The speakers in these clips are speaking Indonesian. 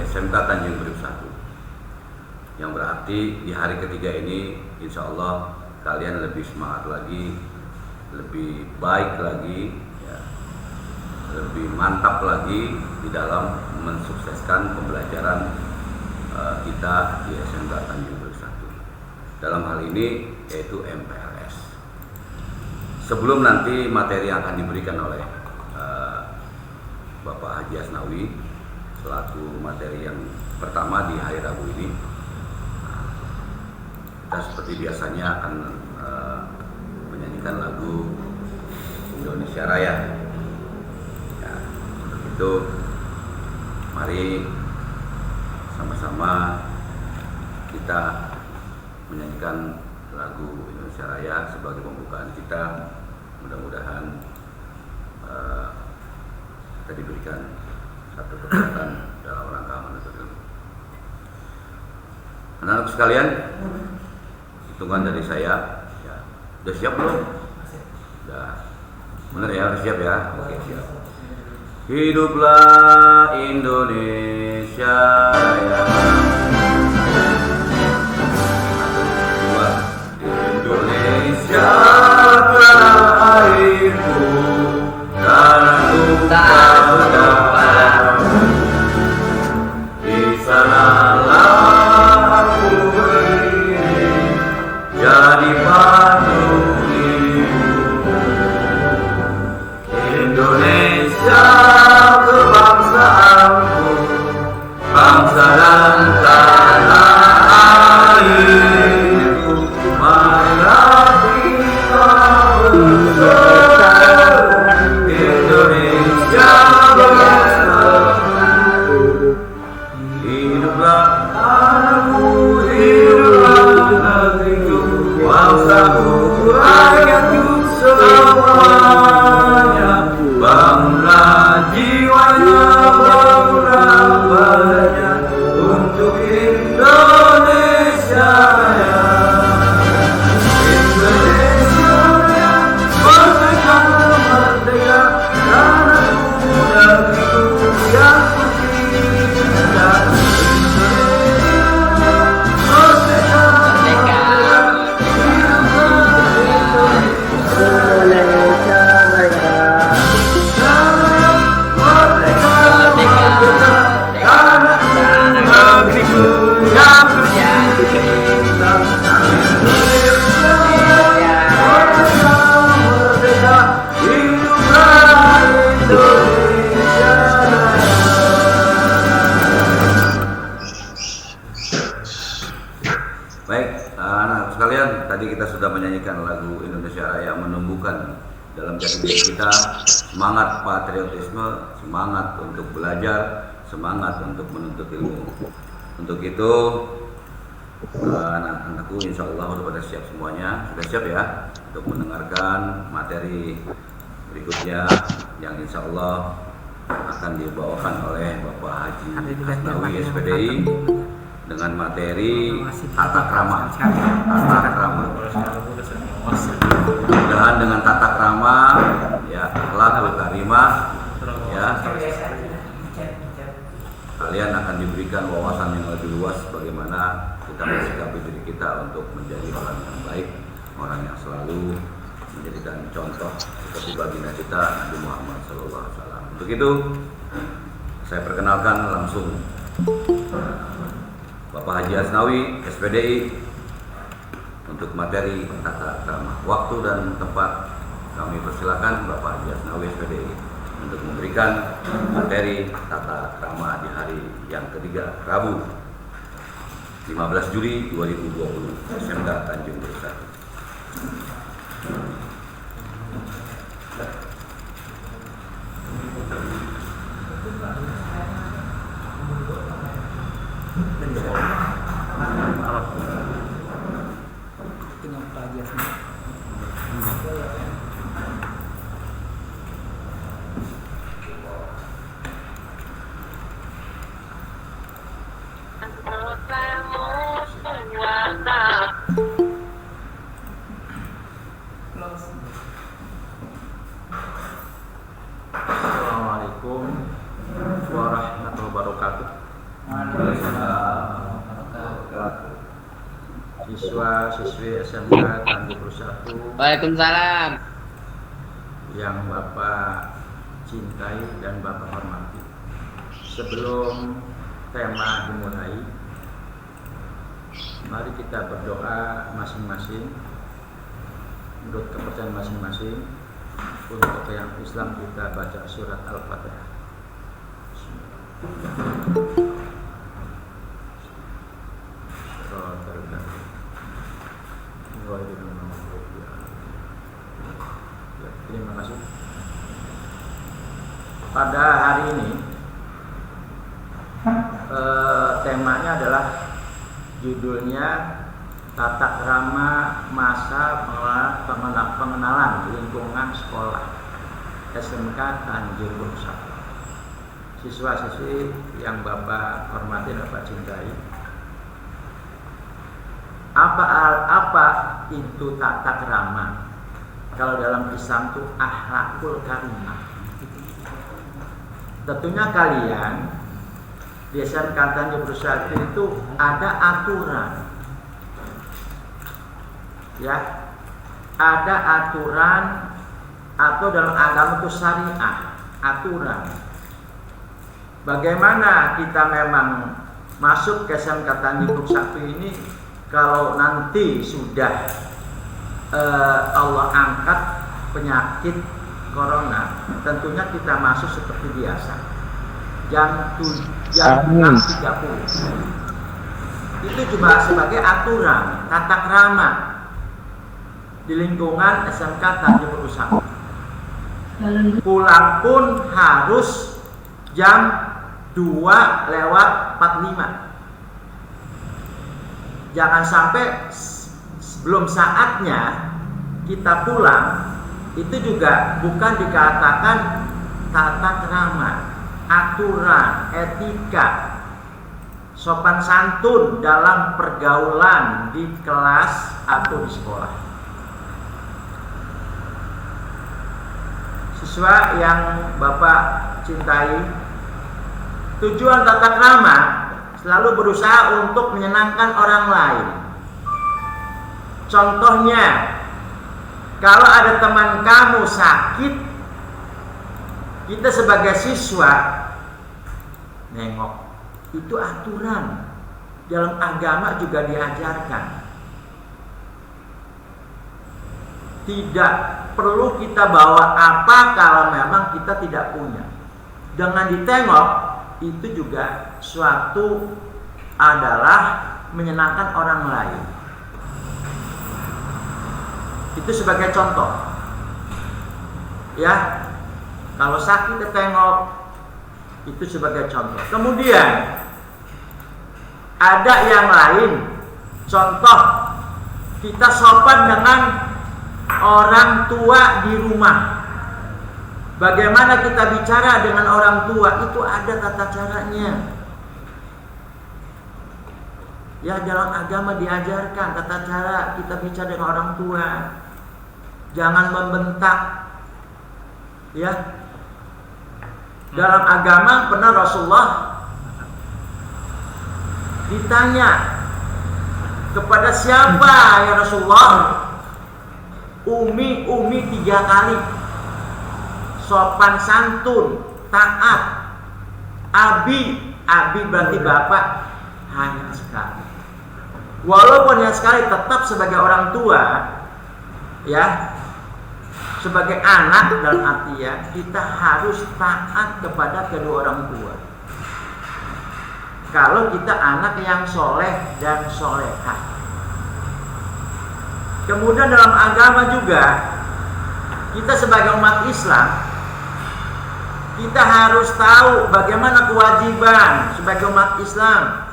SMK Tanjung Priok 1. Yang berarti di hari ketiga ini insya Allah kalian lebih semangat lagi, lebih baik lagi, ya, lebih mantap lagi di dalam mensukseskan pembelajaran kita di SMK Tanjung Priok 1. Dalam hal ini yaitu MPLS. Sebelum nanti materi yang akan diberikan oleh Bapak Haji Asnawi selaku materi yang pertama di hari Rabu ini, kita seperti biasanya akan menyanyikan lagu Indonesia Raya. Ya, untuk itu mari sama-sama kita menyanyikan lagu Indonesia Raya sebagai pembukaan kita. Mudah-mudahan kita diberikan satu kekuatan dalam rangka menuntut ilmu. Anak-anak sekalian, hitungan dari saya, ya, udah siap belum? Udah, bener ya, udah siap ya? Oke, siap. Hiduplah Indonesia Raya. Indonesia tanah airku, tanah tumpah berdarah. Di sanalah aku berdiri, jadi patung Indonesia kebangsaanku, bangsa dan tanah airku. Marilah kita bersatu, Indonesia bersatu. Hiduplah tanahku, hiduplah negeriku, bangsaku, rakyatku semuanya. Bangunlah jiwanya, bangunlah badannya untuk Indonesia Raya. Indonesia Raya, merdeka, merdeka, tanahku, negeriku yang ku cinta. Indonesia Raya, merdeka, merdeka, Indonesia Raya. Baik, anak sekalian, tadi kita sudah menyanyikan lagu Indonesia Raya, menumbuhkan dalam jati diri kita semangat patriotisme, semangat untuk belajar, semangat untuk menuntut ilmu. Untuk itu, anak-anakku insya Allah sudah pada siap semuanya. Sudah siap ya untuk mendengarkan materi berikutnya yang insya Allah akan dibawakan oleh Bapak Haji Asnawi SPDI dengan materi tata krama. Tata krama. Mudah-mudahan dengan tata krama, ya, akhlak karimah, ya, kalian akan diberikan wawasan yang lebih luas bagaimana kita mensikapi diri kita untuk menjadi orang yang baik, orang yang selalu menjadikan contoh seperti baginda kita Nabi Muhammad SAW. Untuk itu saya perkenalkan langsung Bapak Haji Asnawi SPDI untuk materi tata krama. Waktu dan tempat kami persilakan Bapak Haji Asnawi SPDI untuk memberikan materi tata krama di hari yang ketiga, Rabu 15 Juli 2020, SMK Tanjung Priok 1. Assalamualaikum warahmatullahi wabarakatuh. Siswa-siswi SMK Tanjung 1 Waalaikumsalam. yang Bapak cintai dan Bapak hormati. Sebelum tema dimulai, mari kita berdoa masing-masing menurut kepercayaan masing-masing. Untuk yang Islam kita baca surat Al-Fatihah. Terima kasih. Pada hari ini temanya adalah judulnya tata krama masa pengenalan lingkungan sekolah SMK Tanjung 1. Siswa-siswi yang Bapak hormati dan Bapak cintai, apa itu tata krama? Kalau dalam Islam itu akhlakul karimah. Tentunya kalian di SMK Tanjung 1 itu ada aturan. Ya, ada aturan atau dalam agama itu syariah, aturan. Bagaimana kita memang masuk ke SMK Tanjung 1 ini kalau nanti sudah Allah angkat penyakit corona, tentunya kita masuk seperti biasa jam 6.30. Itu juga sebagai aturan tata krama di lingkungan SMK Tanjung 1. Pulang pun harus jam 2:45. Jangan sampai sebelum saatnya kita pulang, itu juga bukan dikatakan tata krama, aturan, etika, sopan santun dalam pergaulan di kelas atau di sekolah. Siswa yang Bapak cintai, tujuan tata krama selalu berusaha untuk menyenangkan orang lain. Contohnya, kalau ada teman kamu sakit, kita sebagai siswa nengok. Itu aturan. Dalam agama juga diajarkan. Tidak perlu kita bawa apa kalau memang kita tidak punya. Dengan ditengok, itu juga suatu adalah menyenangkan orang lain. Itu sebagai contoh. Ya, kalau sakit ditengok, itu sebagai contoh. Kemudian ada yang lain, contoh kita sopan dengan orang tua di rumah. Bagaimana kita bicara dengan orang tua, itu ada tata caranya. Ya, dalam agama diajarkan tata cara kita bicara dengan orang tua. Jangan membentak. Ya. Dalam agama pernah Rasulullah ditanya kepada siapa ya Rasulullah? Umi 3 kali. Sopan santun, taat. Abi berarti bapak, hanya sekali. Walaupun yang sekali tetap sebagai orang tua, ya, sebagai anak dalam arti ya, kita harus taat kepada kedua orang tua. Kalau kita anak yang soleh dan solehah. Kemudian dalam agama juga, kita sebagai umat Islam, kita harus tahu bagaimana kewajiban sebagai umat Islam.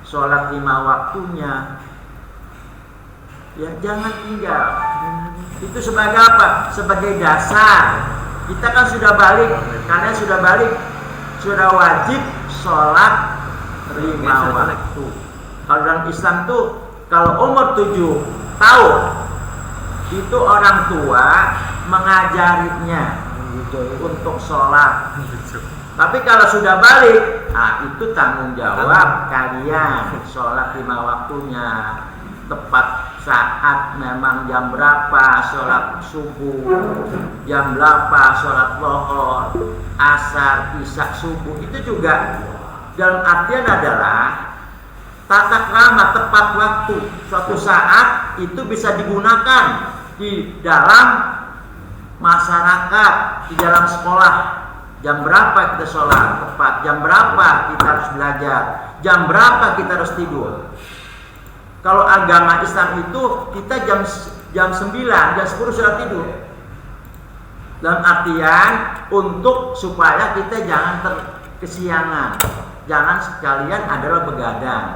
Sholat 5 waktunya, ya jangan tinggal. Itu sebagai apa? Sebagai dasar. Kita kan sudah balik, karena sudah balik, sudah wajib sholat 5 waktu. Kalau dalam Islam tuh, kalau umur 7 tahun, itu orang tua mengajarinya untuk sholat. Tapi kalau sudah balik, itu tanggung jawab kalian. Sholat 5 waktunya, tepat saat memang jam berapa sholat subuh, jam berapa sholat lohor, asar, isya, subuh. Itu juga dalam artian adalah tata krama tepat waktu. Suatu saat itu bisa digunakan di dalam masyarakat, di dalam sekolah. Jam berapa kita sholat tepat, jam berapa kita harus belajar, jam berapa kita harus tidur. Kalau agama Islam itu kita jam 9, jam 10 sudah tidur. Dalam artian untuk supaya kita jangan kesiangan, jangan sekalian adalah begadang.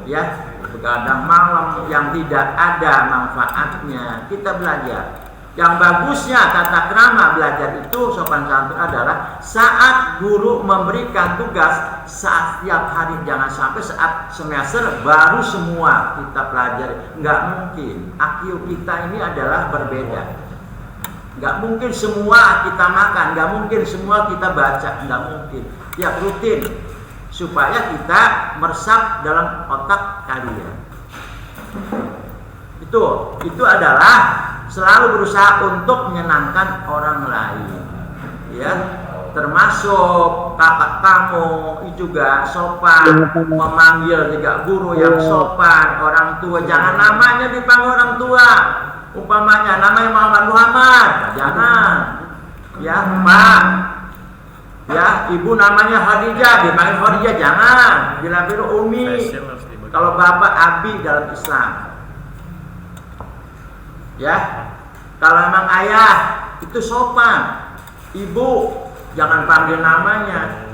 Ya, begadang malam yang tidak ada manfaatnya. Kita belajar. Yang bagusnya tata krama belajar itu sopan santun adalah saat guru memberikan tugas saat tiap hari, jangan sampai saat semester baru semua kita pelajari. Nggak mungkin. IQ kita ini adalah berbeda. Nggak mungkin semua kita makan, nggak mungkin semua kita baca, nggak mungkin. Tiap rutin supaya kita meresap dalam otak kalian. Itu adalah selalu berusaha untuk menyenangkan orang lain, ya, termasuk kakak kamu juga sopan, memanggil juga guru yang sopan, orang tua jangan namanya dipanggil orang tua, umpamanya namanya Muhammad, jangan, ya Pak, ya ibu namanya Khadijah, dipanggil Khadijah, jangan, bilang Umi, kalau bapak Abi dalam Islam. Ya, kalau memang ayah itu sopan, ibu jangan panggil namanya.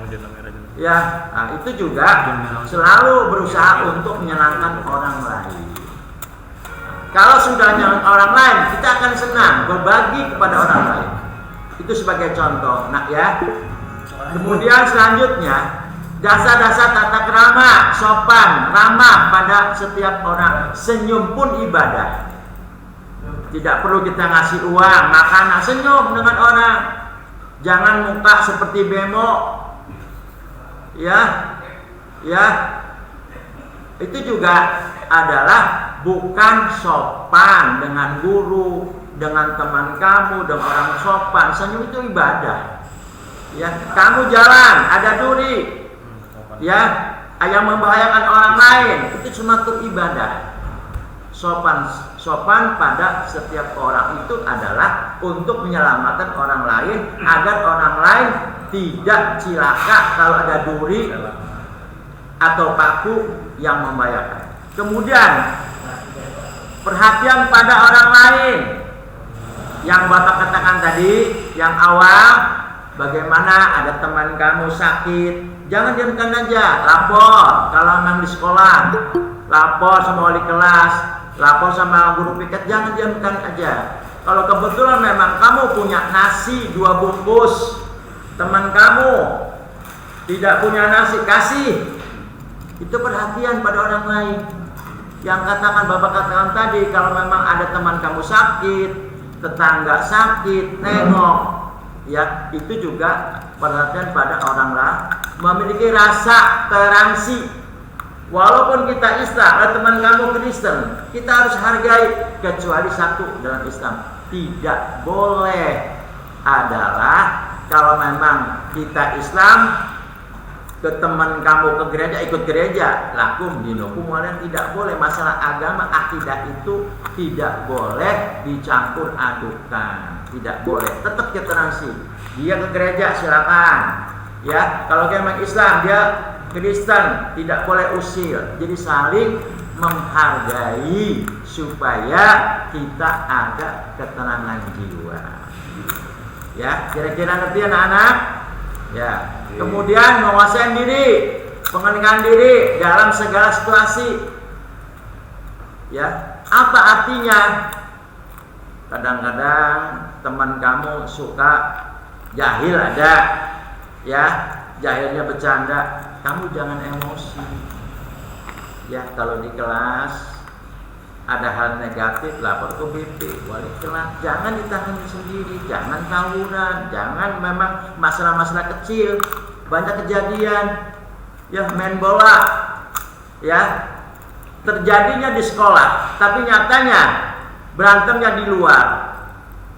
Ya, nah, itu juga selalu berusaha untuk menyenangkan orang lain. Kalau sudah menyenangkan orang lain, kita akan senang berbagi kepada orang lain. Itu sebagai contoh. Nah, ya. Kemudian selanjutnya dasar-dasar tata krama, sopan, ramah pada setiap orang. Senyum pun ibadah. Tidak perlu kita ngasih uang, makanan, senyum dengan orang. Jangan muka seperti bemo. Ya. Itu juga adalah bukan sopan dengan guru, dengan teman kamu, dengan orang sopan. Senyum itu ibadah. Ya, kamu jalan, ada duri. Ya, yang membahayakan orang lain, itu cuma ibadah. Sopan pada setiap orang itu adalah untuk menyelamatkan orang lain agar orang lain tidak cilaka kalau ada duri atau paku yang membahayakan. Kemudian perhatian pada orang lain yang Bapak katakan tadi, yang awal, bagaimana ada teman kamu sakit, jangan diamkan aja, lapor. Kalau memang di sekolah, lapor sama wali kelas, lapor sama guru piket, jangan diamkan aja. Kalau kebetulan memang kamu punya nasi 2 bungkus, teman kamu tidak punya nasi, kasih. Itu perhatian pada orang lain. Yang katakan Bapak katakan tadi, kalau memang ada teman kamu sakit, tetangga sakit, nengok, ya itu juga perhatian pada orang lain. Memiliki rasa toleransi. Walaupun kita Islam, ada teman kamu Kristen, kita harus hargai. Kecuali satu dalam Islam, tidak boleh adalah kalau memang kita Islam, ke teman kamu ke gereja, ikut gereja, lakum dinukum walian, tidak boleh. Masalah agama, akidah itu tidak boleh dicampur adukan, tidak boleh. Tetap toleransi. Dia ke gereja silakan, ya. Kalau memang Islam, dia Kristen, tidak boleh usil. Jadi saling menghargai supaya kita ada ketenangan jiwa. Ya, kira-kira ngerti anak-anak? Ya. Kemudian menguasai diri, pengendalian diri dalam segala situasi. Ya, apa artinya? Kadang-kadang teman kamu suka jahil ada, ya, jahilnya bercanda, kamu jangan emosi. Ya, kalau di kelas ada hal negatif lapor ke BP, wali kelas. Jangan ditangani sendiri, jangan tawuran, jangan memang masalah-masalah kecil. Banyak kejadian ya main bola ya terjadinya di sekolah, tapi nyatanya berantemnya di luar.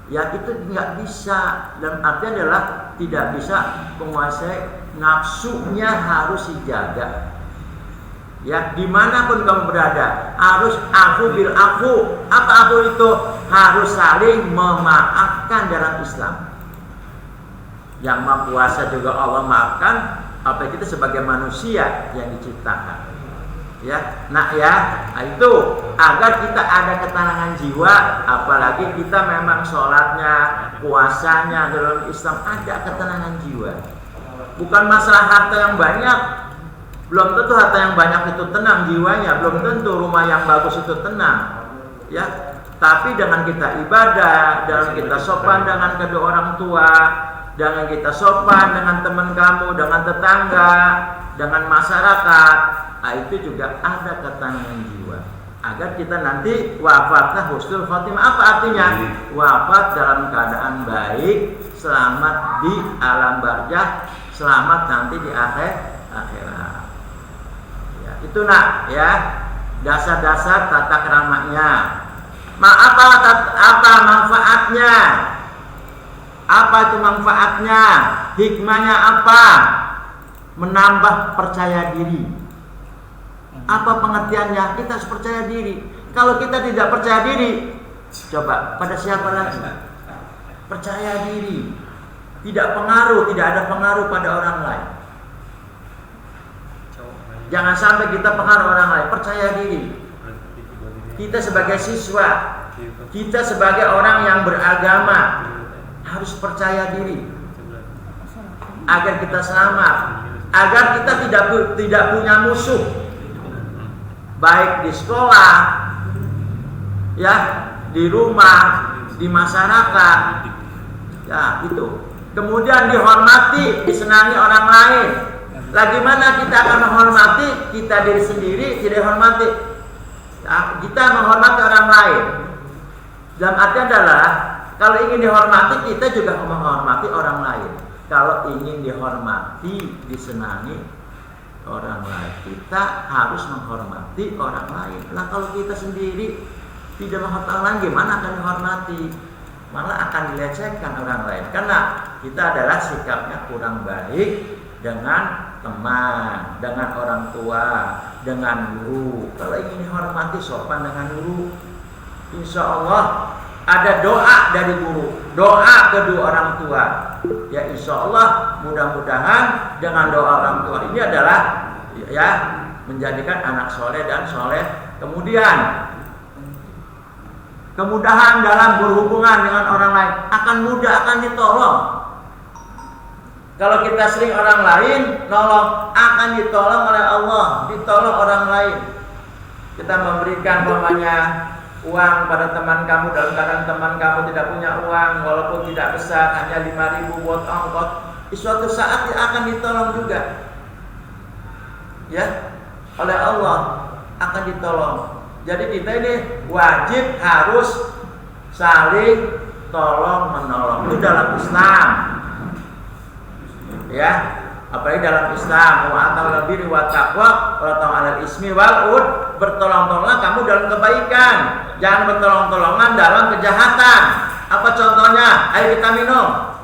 Ya itu nggak bisa, dan artinya adalah tidak bisa menguasai nafsunya, harus dijaga. Ya, dimanapun kamu berada harus afu bil afu. Apa afu itu? Harus saling memaafkan dalam Islam. Yang Maha Kuasa juga Allah maafkan apa kita sebagai manusia yang diciptakan. Ya, itu agar kita ada ketenangan jiwa, apalagi kita memang sholatnya, puasanya dalam Islam ada ketenangan jiwa. Bukan masalah harta yang banyak. Belum tentu harta yang banyak itu tenang jiwanya, belum tentu rumah yang bagus itu tenang. Ya, tapi dengan kita ibadah, dengan kita sopan dengan kedua orang tua, dengan kita sopan dengan teman kamu, dengan tetangga, dengan masyarakat, itu juga ada ketenangan jiwa. Agar kita nanti wafatnya husnul khotimah. Apa artinya? Wafat dalam keadaan baik, selamat di alam barzakh, selamat nanti di akhirat. Itu ya dasar-dasar tata keramanya. Apa manfaatnya? Apa itu manfaatnya? Hikmahnya apa? Menambah percaya diri. Apa pengertiannya? Kita harus percaya diri. Kalau kita tidak percaya diri, coba pada siapa lagi? Percaya diri. Tidak ada pengaruh pada orang lain. Jangan sampai kita pengaruh orang lain. Percaya diri. Kita sebagai siswa, kita sebagai orang yang beragama harus percaya diri agar kita selamat, agar kita tidak punya musuh, baik di sekolah, ya, di rumah, di masyarakat, ya itu. Kemudian dihormati, disenangi orang lain. Bagaimana kita akan menghormati kita diri sendiri, tidak hormati kita menghormati orang lain. Dalam arti adalah kalau ingin dihormati kita juga menghormati orang lain. Kalau ingin dihormati, disenangi orang lain, kita harus menghormati orang lain. Nah kalau kita sendiri tidak menghormati orang lain, gimana akan dihormati? Malah akan dilecehkan orang lain. Karena kita adalah sikapnya kurang baik dengan teman, dengan orang tua, dengan guru. Kalau ingin dihormati, sopan dengan guru. Insya Allah ada doa dari guru, doa kedua orang tua. Ya insya Allah mudah-mudahan dengan doa orang tua ini adalah ya menjadikan anak soleh dan soleh. Kemudahan dalam berhubungan dengan orang lain akan mudah, akan ditolong. Kalau kita sering orang lain nolong, akan ditolong oleh Allah, ditolong orang lain. Kita memberikan uang pada teman kamu dalam keadaan teman kamu tidak punya uang, walaupun tidak besar, hanya 5.000 buat ongkos, suatu saat dia akan ditolong juga. Ya, oleh Allah akan ditolong. Jadi kita ini wajib harus saling tolong menolong. Itu dalam Islam. Ya, apalagi dalam Islam, wa ta'ala birri wa taqwa wa ta'ala ismi wal ud, bertolong-tolongan kamu dalam kebaikan, jangan bertolong-tolongan dalam kejahatan. Apa contohnya? Ayo kita minum.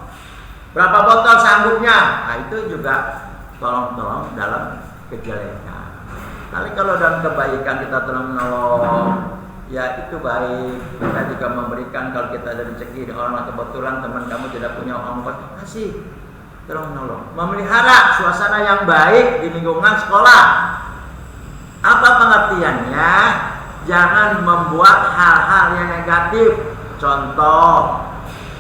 Berapa botol sanggupnya? Nah, itu juga tolong-tolong dalam kejelekan. Tapi kalau dalam kebaikan kita tolong menolong, ya itu baik. Kita juga memberikan, kalau kita ada rezeki orang kebetulan teman kamu tidak punya ongkos, kasih. Tolong menolong, memelihara suasana yang baik di lingkungan sekolah. Apa pengertiannya? Jangan membuat hal-hal yang negatif. Contoh,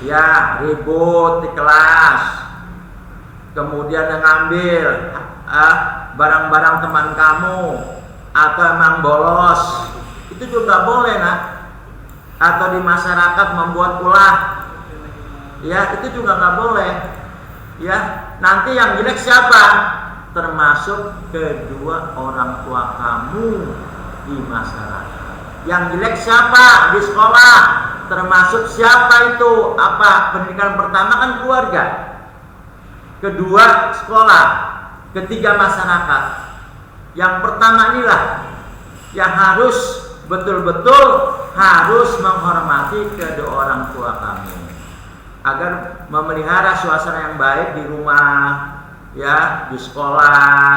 ya ribut di kelas, kemudian ngambil barang-barang teman kamu, atau emang bolos, itu juga boleh nak. Atau di masyarakat membuat ulah, ya itu juga nggak boleh. Ya, nanti yang jelek siapa? Termasuk kedua orang tua kamu di masyarakat. Yang jelek siapa di sekolah? Termasuk siapa itu? Apa? Pendidikan pertama kan keluarga. Kedua sekolah. Ketiga masyarakat. Yang pertama inilah yang harus betul-betul harus menghormati kedua orang tua kamu agar memelihara suasana yang baik di rumah, ya, di sekolah,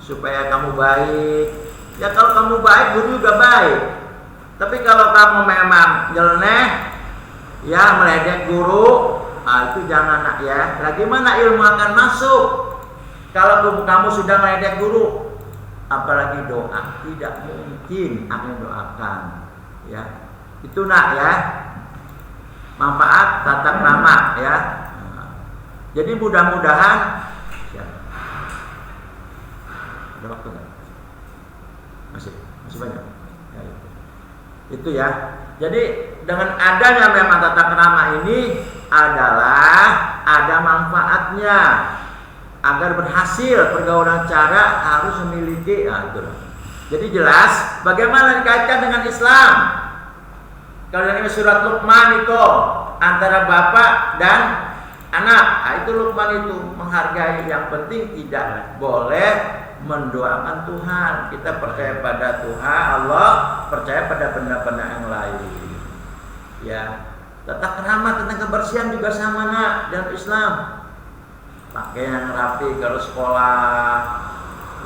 supaya kamu baik. Ya kalau kamu baik, guru juga baik. Tapi kalau kamu memang nyeleneh, ya meledek guru, itu jangan nak ya. Bagaimana ilmu akan masuk kalau kamu sudah meledek guru? Apalagi doa, tidak mungkin akan doakan. Ya, itu nak ya. Manfaat tata krama ya. Jadi mudah-mudahan. Ya. Ada waktu nggak? Masih banyak. Ya, itu ya. Jadi dengan adanya memang tata krama ini adalah ada manfaatnya agar berhasil pergaulan cara harus memiliki itu. Jadi jelas bagaimana dikaitkan dengan Islam. Kalau ini surat Luqman itu antara bapak dan anak, itu Luqman itu menghargai, yang penting tidak boleh mendoakan Tuhan. Kita percaya pada Tuhan Allah, percaya pada benda-benda yang lain. Ya, tata krama tentang kebersihan juga sama nak dalam Islam. Pakaian yang rapi kalau sekolah,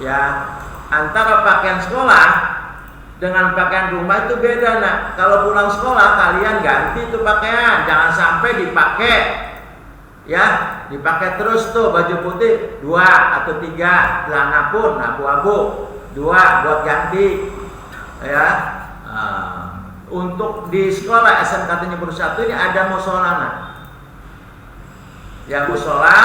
ya, antara pakaian sekolah dengan pakaian rumah itu beda nak. Kalau pulang sekolah kalian ganti itu pakaian, jangan sampai dipakai, ya, dipakai terus tuh baju putih 2 atau 3, celana pun abu-abu 2 buat ganti, ya. Untuk di sekolah SMK Tanjung Purus 1 ini ada musola nak. Ya musola,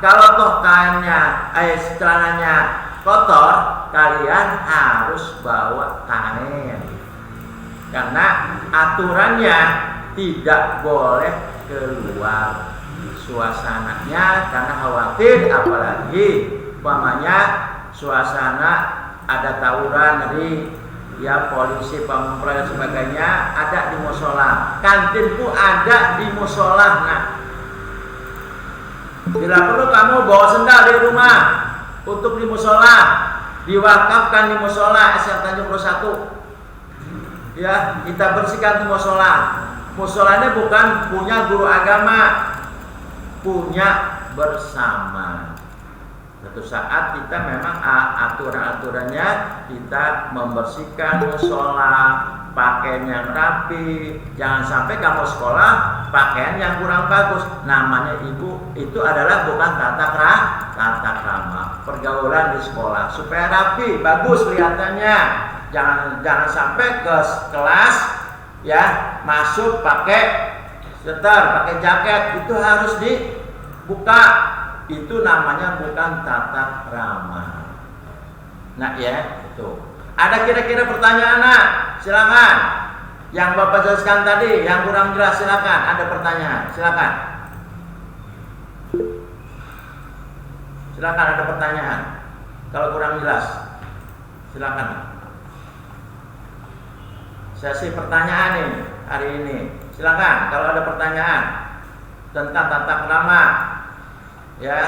kalau toh kainnya, celananya kotor, kalian harus bawa kain. Karena aturannya tidak boleh keluar suasananya, karena khawatir apalagi umpamanya suasana ada tawuran dari ya polisi, pamungpras dan sebagainya ada di musola. Kantin pun ada di musola. Nah, bila perlu kamu bawa sendal di rumah untuk di musola, diwakafkan di musola SMK Tanjung Purus 1. Ya, kita bersihkan di musola. Musolanya bukan punya guru agama, punya bersama. Suatu saat kita memang aturan-aturannya kita membersihkan musola, pakaian yang rapi. Jangan sampai kamu sekolah pakaian yang kurang bagus. Namanya ibu, itu adalah bukan tata krama pergaulan di sekolah. Supaya rapi, bagus kelihatannya. Jangan sampai ke kelas ya masuk pakai sweater, pakai jaket, itu harus dibuka. Itu namanya bukan tata krama. Nah ya, itu. Ada kira-kira pertanyaan nak? Silakan. Yang Bapak jelaskan tadi, yang kurang jelas silakan. Ada pertanyaan, silakan. Silakan, ada pertanyaan. Kalau kurang jelas, silakan. Sesi pertanyaan ini hari ini. Silakan kalau ada pertanyaan tentang tata krama, ya,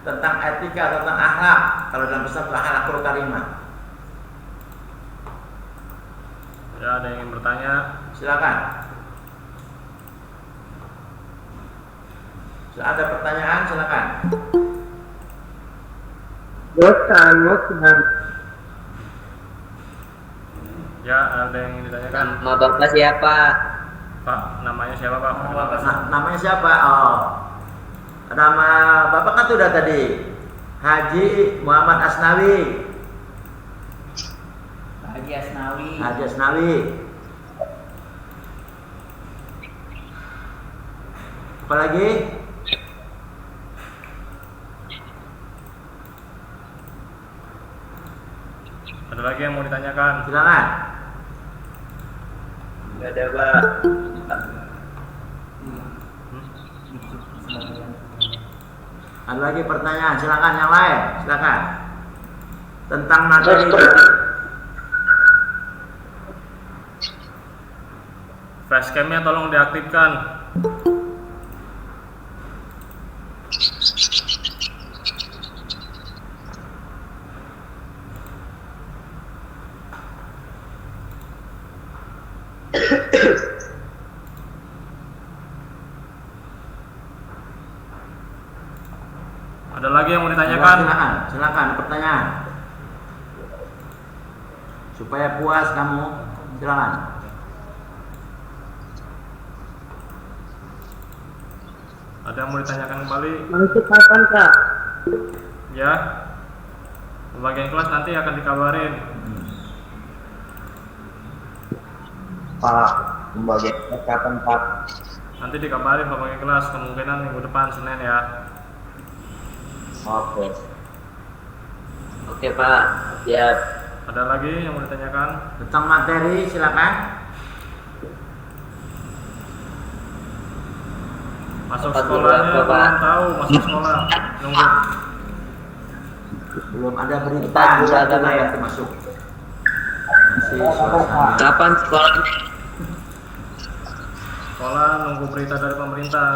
tentang etika, tentang akhlak. Kalau dalam Islam akhlakul karimah. Ya, ada yang ingin bertanya? Silakan. Ada pertanyaan, silakan. Bosan. Ya, ada yang ingin ditanyakan? Nama Bapak siapa? Pak, namanya siapa Pak? Namanya siapa? Oh, nama Bapak kan sudah tadi, Haji Muhammad Asnawi. Haji Asnawi. Haji Asnawi. Apa lagi? Ada lagi yang mau ditanyakan? Silakan. Gak ada Pak. Ada lagi pertanyaan? Silakan yang lain. Silakan. Tentang materi. Facecamnya tolong diaktifkan. Ada lagi yang mau ditanyakan? Silakan pertanyaan. Supaya puas kamu, silakan. Ada yang mau ditanyakan kembali? Masuk kapan Kak? Ya. Pembagian kelas nanti akan dikabarin. Pak, pembagian kapan Pak? Nanti dikabarin pembagian kelas kemungkinan minggu depan Senin ya. Oke. Oke Pak, siap. Ada lagi yang mau ditanyakan? Tentang materi silakan. Masuk Tempat sekolahnya berapa, Pak? belum tahu masuk sekolah. Nunggu. Belum ada berita Tempat berapa, juga ya? nanti masuk. Masih suasana. Kapan sekolah? Sekolah nunggu berita dari pemerintah.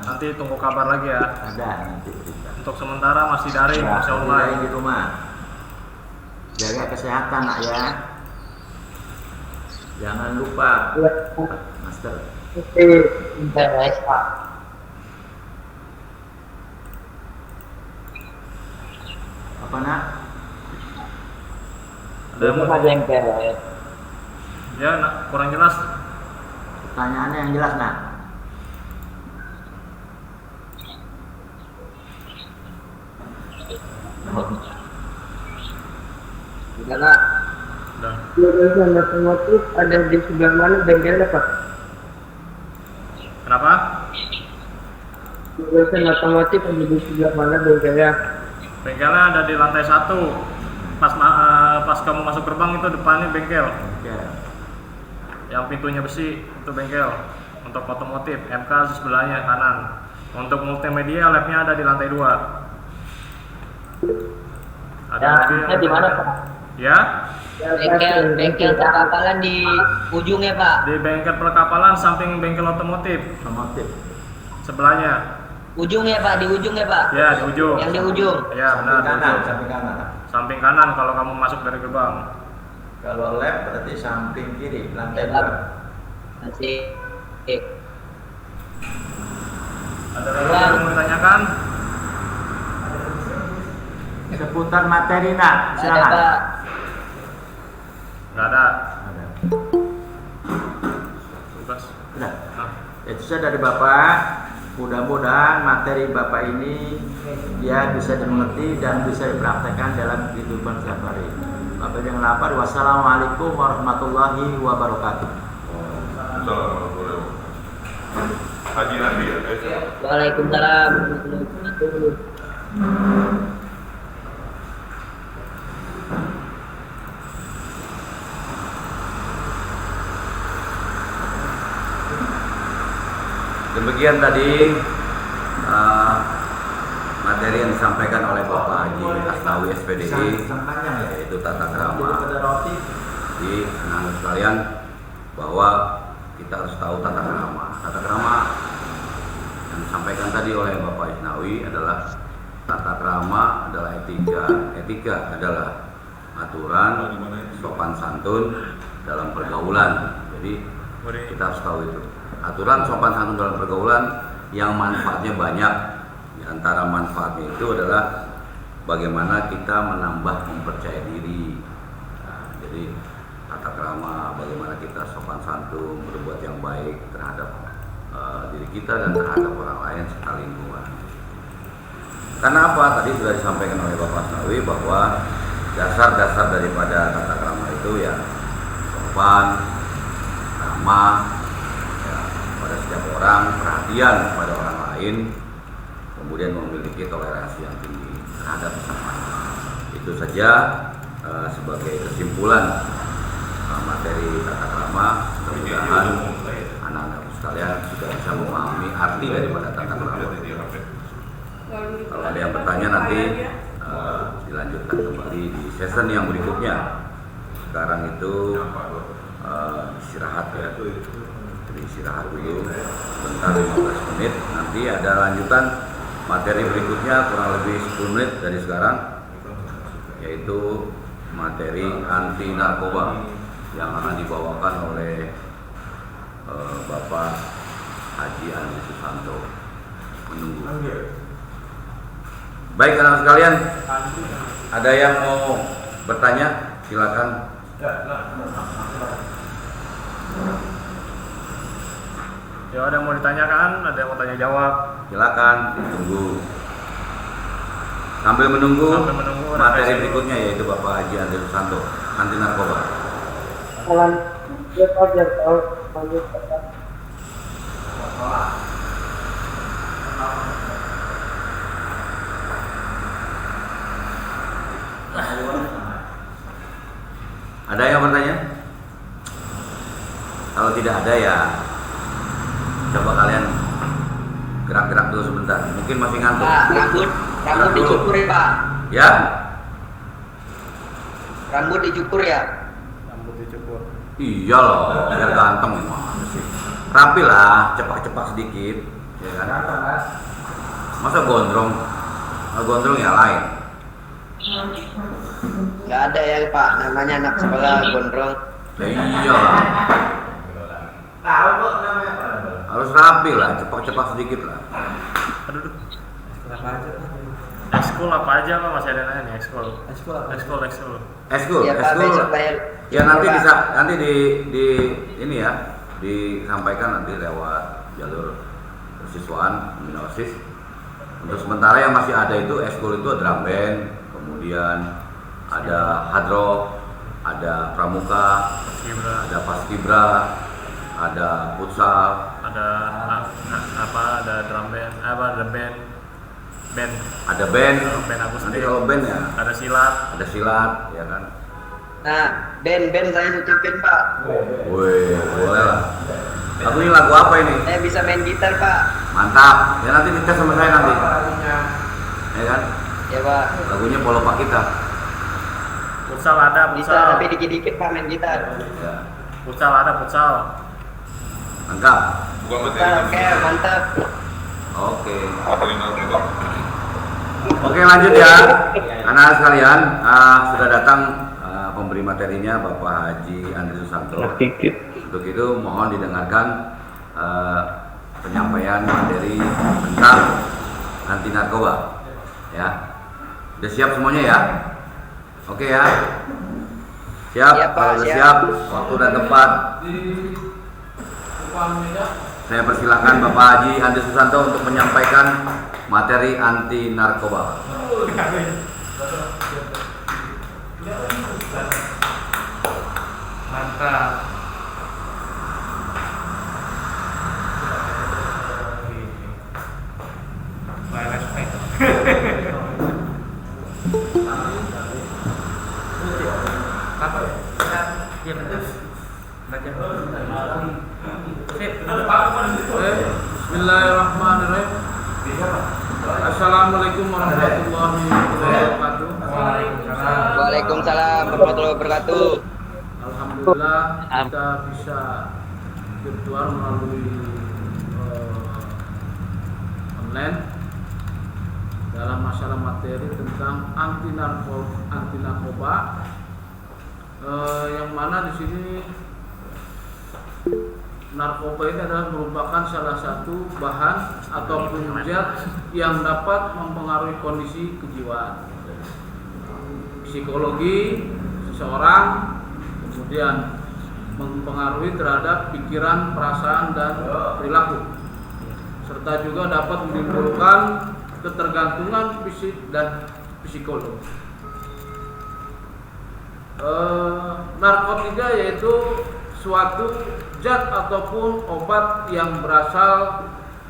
Nanti tunggu kabar lagi ya. Ada nanti berita. Untuk sementara masih daring, masih Tidak online. di rumah. Jaga kesehatan nak ya. Jangan lupa masker. Internet Pak. Apa nak? Ada yang mau Ada yang internet. Ya, nak, kurang jelas. Pertanyaannya yang jelas nak. Karena Udah. jurusan otomotif ada di sebelah mana bengkelnya Pak? Kenapa? Jurusan otomotif ada di sebelah mana bengkelnya? Bengkelnya ada di lantai 1. Pas kamu masuk gerbang itu depannya bengkel. Ya. Yang pintunya besi itu bengkel. Untuk otomotif MK di sebelahnya kanan. Untuk multimedia labnya ada di lantai 2. Ada lagi yang di mana Pak? Ya, Bengkel perkapalan di ujungnya Pak. di bengkel perkapalan samping bengkel otomotif Otomotif. sebelahnya. Ujungnya Pak, di ujungnya Pak. Ya, di ujung. Yang di ujung. Ya, benar. di Kanan, ujung. samping kanan. Samping kanan kalau kamu masuk dari gerbang. Kalau lab berarti samping kiri, lantai Lab. 2. Masih. Ada lagi yang mau ditanyakan? Seputar materi nak, Ada silakan. Pak. Nggak ada. Ada. Tugas. Sudah. Nah, Itu saja dari Bapak. Mudah-mudahan materi Bapak ini ya bisa dimengerti dan bisa dipraktekkan dalam kehidupan sehari-hari. Bapak yang lapar, wassalamualaikum warahmatullahi wabarakatuh. Haji Nabi ya? Waalaikumsalam. Demikian tadi materi yang disampaikan oleh Bapak Haji Asnawi SPDI, yaitu tata krama. Jadi anak-anak sekalian, bahwa kita harus tahu tata krama. Tata krama yang disampaikan tadi oleh Bapak Asnawi adalah tata krama adalah etika. Etika adalah aturan sopan santun dalam pergaulan. Jadi kita harus tahu itu. Aturan sopan santun dalam pergaulan yang manfaatnya banyak. Di antara manfaatnya itu adalah bagaimana kita menambah mempercayai diri. Nah, jadi tata krama, bagaimana kita sopan santun, berbuat yang baik terhadap diri kita dan terhadap orang lain serta lingkungan. Karena apa? Tadi sudah disampaikan oleh Bapak Asnawi bahwa dasar-dasar daripada tata krama itu ya sopan, ramah, pada setiap orang, perhatian pada orang lain, kemudian memiliki toleransi yang tinggi terhadap sesama. Itu saja sebagai kesimpulan materi tata krama. Mudah-mudahan anak-anak sekalian sudah bisa memahami arti daripada tata krama. Kalau ada yang bertanya nanti dilanjutkan kembali di season yang berikutnya. Sekarang itu istirahat ya. beristirahat dulu sebentar 15 menit. Nanti ada lanjutan materi berikutnya kurang lebih 10 menit dari sekarang, yaitu materi anti narkoba yang akan dibawakan oleh Bapak Haji Andri Susanto. Menunggu. Baik anak sekalian, ada yang mau bertanya? Silakan. Ya ada yang mau ditanyakan, ada yang mau tanya jawab. Silakan ditunggu. Sambil menunggu materi berikutnya, yaitu Bapak Haji Andri Susanto, anti narkoba. Salam. Dia pelajar tahu lanjut. Ada yang bertanya? Kalau tidak ada ya coba kalian gerak-gerak dulu sebentar. Mungkin masih ngantuk. Pak, rambut dicukur ya Pak. Ya, Rambut dicukur ya. Rambut dicukur. iya loh, biar ganteng gimana sih. Rapi lah, cepak-cepak sedikit, ya kan? Masa gondrong? Kalau gondrong ya lain. Nggak ada ya Pak, namanya anak sekolah gondrong. Ya iyalah. Tahu kok namanya. Harus rapi lah, cepak-cepak sedikit lah. Aduh. Ekskul apa aja Pak? Masih ada nanya nih ekskul. Ekskul. Eskul, Iya Pak, besok bayar. Ya nanti Pak. bisa, nanti di ini ya, disampaikan nanti lewat jalur persiswaan OSIS. Untuk sementara yang masih ada itu eskul itu drum band, kemudian ada hadrock, ada pramuka, Gibra. ada paskibra, ada futsal, Ada ada drum band, ada band. ada band. Band akustik. Nanti kalau band ya Ada silat. ada silat, ya kan. Nah, band saya ucapin Pak. Woi, boleh lah. Lagu ini lagu apa ini? Saya bisa main gitar Pak. Mantap. Ya nanti dites sama saya nanti. Ya kan? Ya Pak. Lagunya Polo Pakita. Futsal ada, Bisa futsal. tapi dikit-dikit Pak main gitar. Ya. Futsal ada, futsal. Lengkap. Bukan Futsal, oke, mantap. Oke. materi narkoba. Oke, lanjut ya. Anak sekalian, sudah datang pemberi materinya Bapak Haji Andri Susanto. Untuk itu mohon didengarkan penyampaian materi tentang anti narkoba. Ya. Udah siap semuanya ya? Oke ya. Siap, Iya, Pak, kalau udah siap. siap, waktu dan tempat. Saya persilakan Bapak Haji Andri Susanto untuk menyampaikan materi anti narkoba. Mantap. Bismillahirrahmanirrahim. Assalamualaikum warahmatullahi wabarakatuh. Waalaikumsalam warahmatullahi wabarakatuh. Alhamdulillah kita bisa virtual melalui online dalam masalah materi tentang anti narkoba, yang mana di sini narkoba ini adalah merupakan salah satu bahan ataupun zat yang dapat mempengaruhi kondisi kejiwaan, psikologi seseorang, kemudian mempengaruhi terhadap pikiran, perasaan, dan perilaku, serta juga dapat menimbulkan ketergantungan fisik dan psikologis. Narkotika yaitu suatu zat ataupun obat yang berasal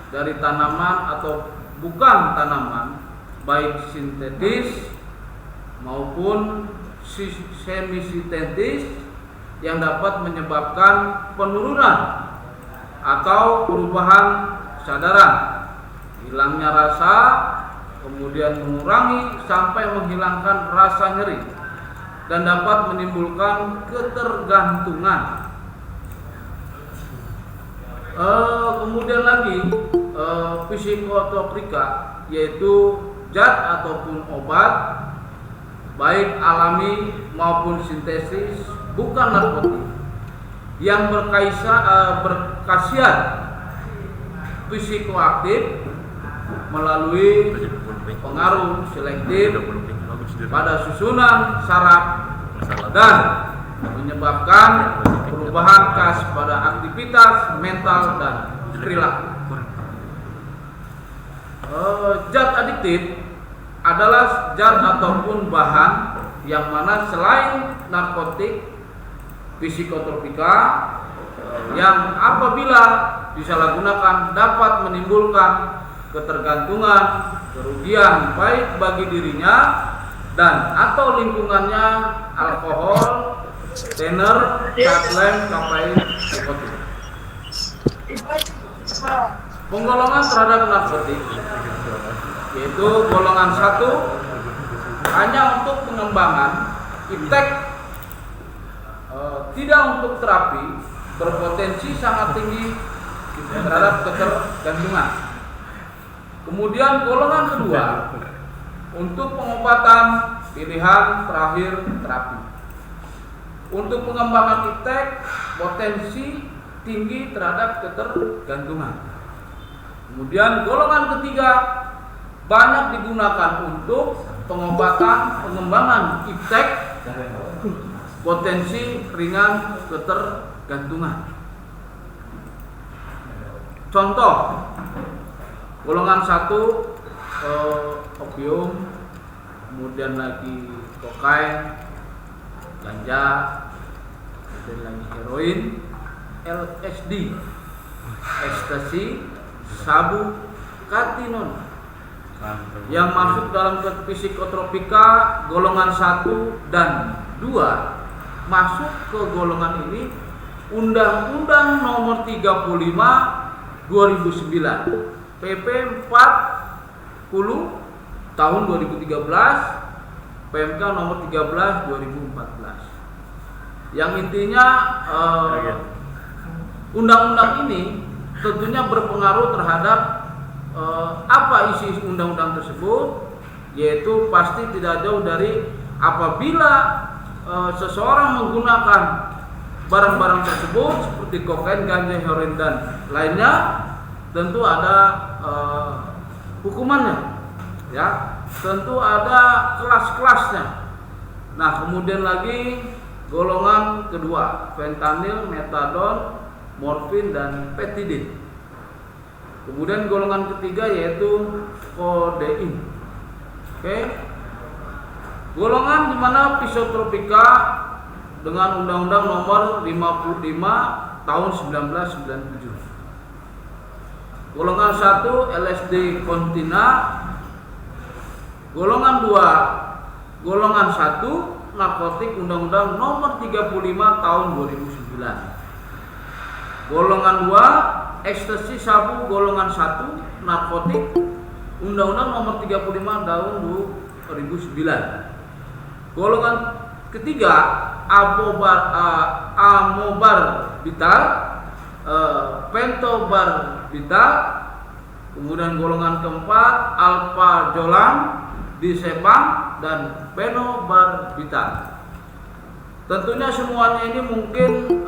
dari tanaman atau bukan tanaman, baik sintetis maupun semi-sintetis, yang dapat menyebabkan penurunan atau perubahan kesadaran, hilangnya rasa, kemudian mengurangi sampai menghilangkan rasa nyeri, dan dapat menimbulkan ketergantungan. Kemudian lagi psikotropika, yaitu zat ataupun obat baik alami maupun sintesis, bukan narkotik, yang berkhasiat psikoaktif melalui pengaruh selektif pada susunan saraf dan menyebabkan perubahan khas pada aktivitas mental dan perilaku. Zat adiktif adalah zat ataupun bahan yang mana selain narkotik, psikotropika, yang apabila disalahgunakan dapat menimbulkan ketergantungan, kerugian baik bagi dirinya dan atau lingkungannya, alkohol, tener, katlem, kafein, nikotin. Penggolongan terhadap narkotik yaitu golongan 1 hanya untuk pengembangan, iptek, tidak untuk terapi, berpotensi sangat tinggi terhadap ketergantungan. Kemudian golongan kedua untuk pengobatan pilihan terakhir terapi. Untuk pengembangan iptek, potensi tinggi terhadap ketergantungan. Kemudian golongan ketiga banyak digunakan untuk pengobatan pengembangan iptek, potensi ringan ketergantungan. Contoh, golongan 1 opium, kemudian lagi kokain, ganja, kemudian lagi heroin, LSD, ekstasi, sabu, katinon. Yang masuk dalam psikotropika golongan 1 dan 2 masuk ke golongan ini Undang-Undang Nomor 35 2009, PP 40 tahun 2013, PMK Nomor 13 2014. Yang intinya undang-undang ini tentunya berpengaruh terhadap apa isi undang-undang tersebut, yaitu pasti tidak jauh dari apabila seseorang menggunakan barang-barang tersebut seperti kokain, ganja, heroin dan lainnya, tentu ada hukumannya, ya, tentu ada kelas-kelasnya. Nah, kemudian lagi golongan kedua, fentanil, metadon, morfin dan petidin. Kemudian golongan ketiga yaitu kodein. Oke. Golongan di mana psikotropika dengan Undang-Undang Nomor 55 tahun 1997. Golongan 1 LSD kontina. Golongan 2 golongan 1 narkotik Undang-Undang Nomor 35 tahun 2009. Golongan 2 ekstasi sabu golongan 1 narkotik Undang-Undang Nomor 35 tahun 2009. Golongan ketiga amobarbital, pentobarbital. Kemudian golongan keempat alprazolam, disepam dan phenobarbital. Tentunya semuanya ini mungkin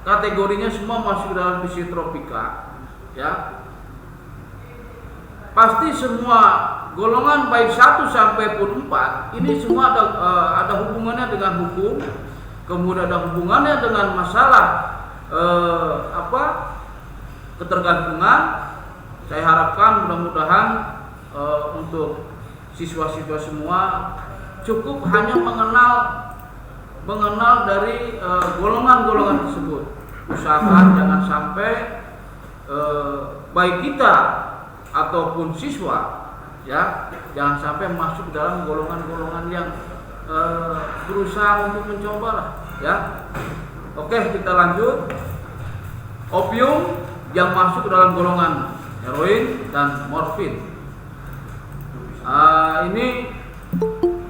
kategorinya semua masuk dalam psikotropika, ya. Pasti semua golongan baik 1 sampai pun 4 ini semua ada hubungannya dengan hukum, kemudian ada hubungannya dengan masalah ketergantungan. Saya harapkan mudah-mudahan untuk siswa-siswa semua cukup hanya mengenal dari golongan-golongan tersebut. Usahakan jangan sampai baik kita ataupun siswa, ya, jangan sampai masuk dalam golongan-golongan yang berusaha untuk mencoba lah, ya. Oke, kita lanjut. Opium yang masuk ke dalam golongan heroin dan morfin. Ini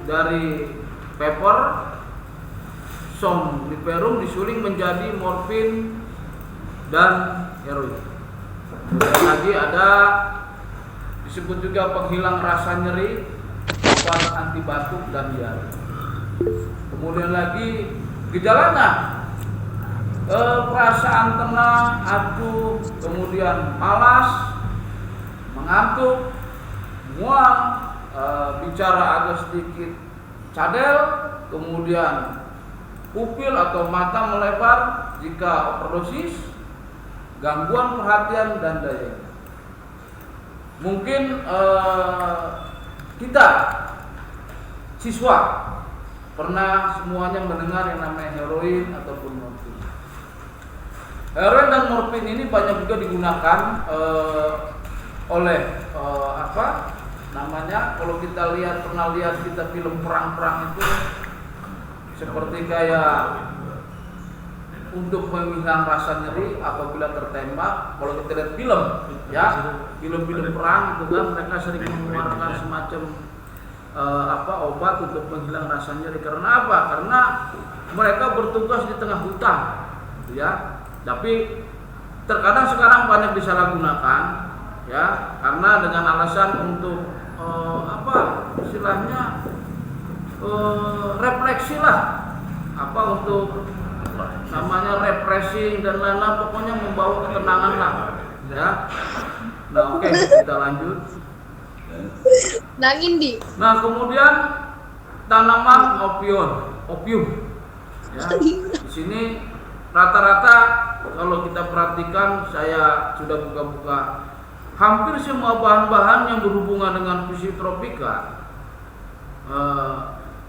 dari paper somniferum disuling menjadi morfin dan heroin. Kemudian lagi ada disebut juga penghilang rasa nyeri, obat anti batuk dan diare. Kemudian lagi gejalanya perasaan tenang, acuh, kemudian malas, mengantuk, mual, bicara agak sedikit cadel, kemudian pupil atau mata melebar jika overdosis, gangguan perhatian dan daya. Mungkin kita siswa pernah semuanya mendengar yang namanya heroin ataupun morfin. Heroin dan morfin ini banyak juga digunakan oleh kalau kita pernah lihat kita film perang-perang itu seperti kayak untuk menghilang rasa nyeri apabila tertembak. Kalau kita lihat film, ya film-film perang itu kan mereka sering mengeluarkan semacam obat untuk menghilang rasa nyeri. Karena apa? Karena mereka bertugas di tengah hutan, ya. Tapi terkadang sekarang banyak disalahgunakan, ya, karena dengan alasan untuk istilahnya refleksi lah, untuk namanya represi dan lain-lain, pokoknya membawa ketenangan lah, ya. Nah, oke, kita lanjut. Nangin di. Nah, kemudian tanaman opium, ya. Di sini rata-rata kalau kita perhatikan, saya sudah buka-buka, hampir semua bahan-bahan yang berhubungan dengan psikotropika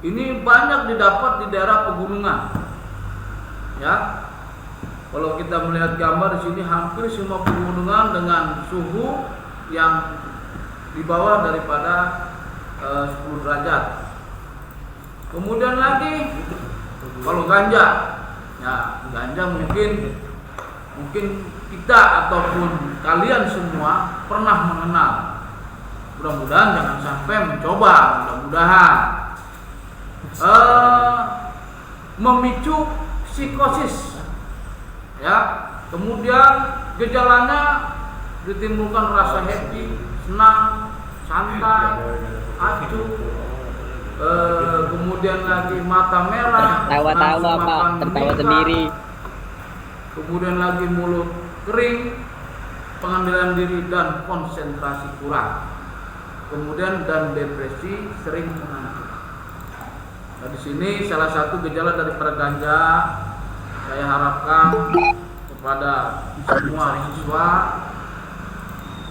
ini banyak didapat di daerah pegunungan. Ya, kalau kita melihat gambar di sini, hampir semua pegunungan dengan suhu yang di bawah daripada 10 derajat. Kemudian lagi, kalau ganja, ya ganja mungkin kita ataupun kalian semua pernah mengenal. Mudah-mudahan jangan sampai mencoba. Mudah-mudahan memicu psikosis, ya. Kemudian gejalanya ditimbulkan rasa happy, senang, santai, acuh, kemudian lagi mata merah, Tawa-tawa Pak, tertawa sendiri. Kemudian lagi mulut kering, pengambilan diri dan konsentrasi kurang. Kemudian dan depresi sering mengantuk. Nah, di sini salah satu gejala daripada ganja. Saya harapkan kepada semua siswa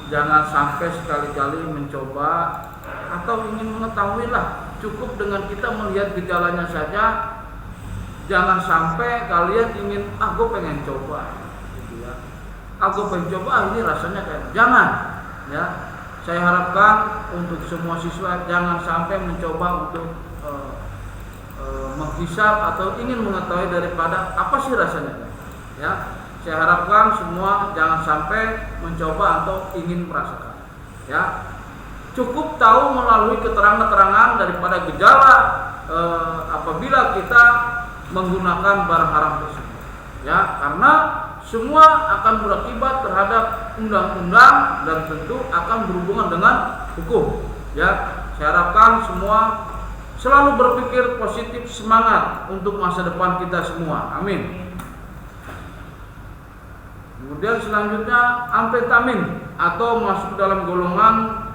jangan sampai sekali-kali mencoba atau ingin mengetahui lah. Cukup dengan kita melihat gejalanya saja. Jangan sampai kalian ingin, gue pengen coba, gitu ya. Aku pengen coba, ini rasanya kayak, jangan, ya. Saya harapkan untuk semua siswa jangan sampai mencoba untuk menghisap atau ingin mengetahui daripada apa sih rasanya, ya. Saya harapkan semua jangan sampai mencoba atau ingin merasakan, ya. Cukup tahu melalui keterangan-keterangan daripada gejala apabila kita menggunakan barang haram tersebut, ya, karena semua akan berakibat terhadap undang-undang dan tentu akan berhubungan dengan hukum, ya. Saya harapkan semua selalu berpikir positif, semangat untuk masa depan kita semua, amin. Kemudian selanjutnya amfetamin atau masuk dalam golongan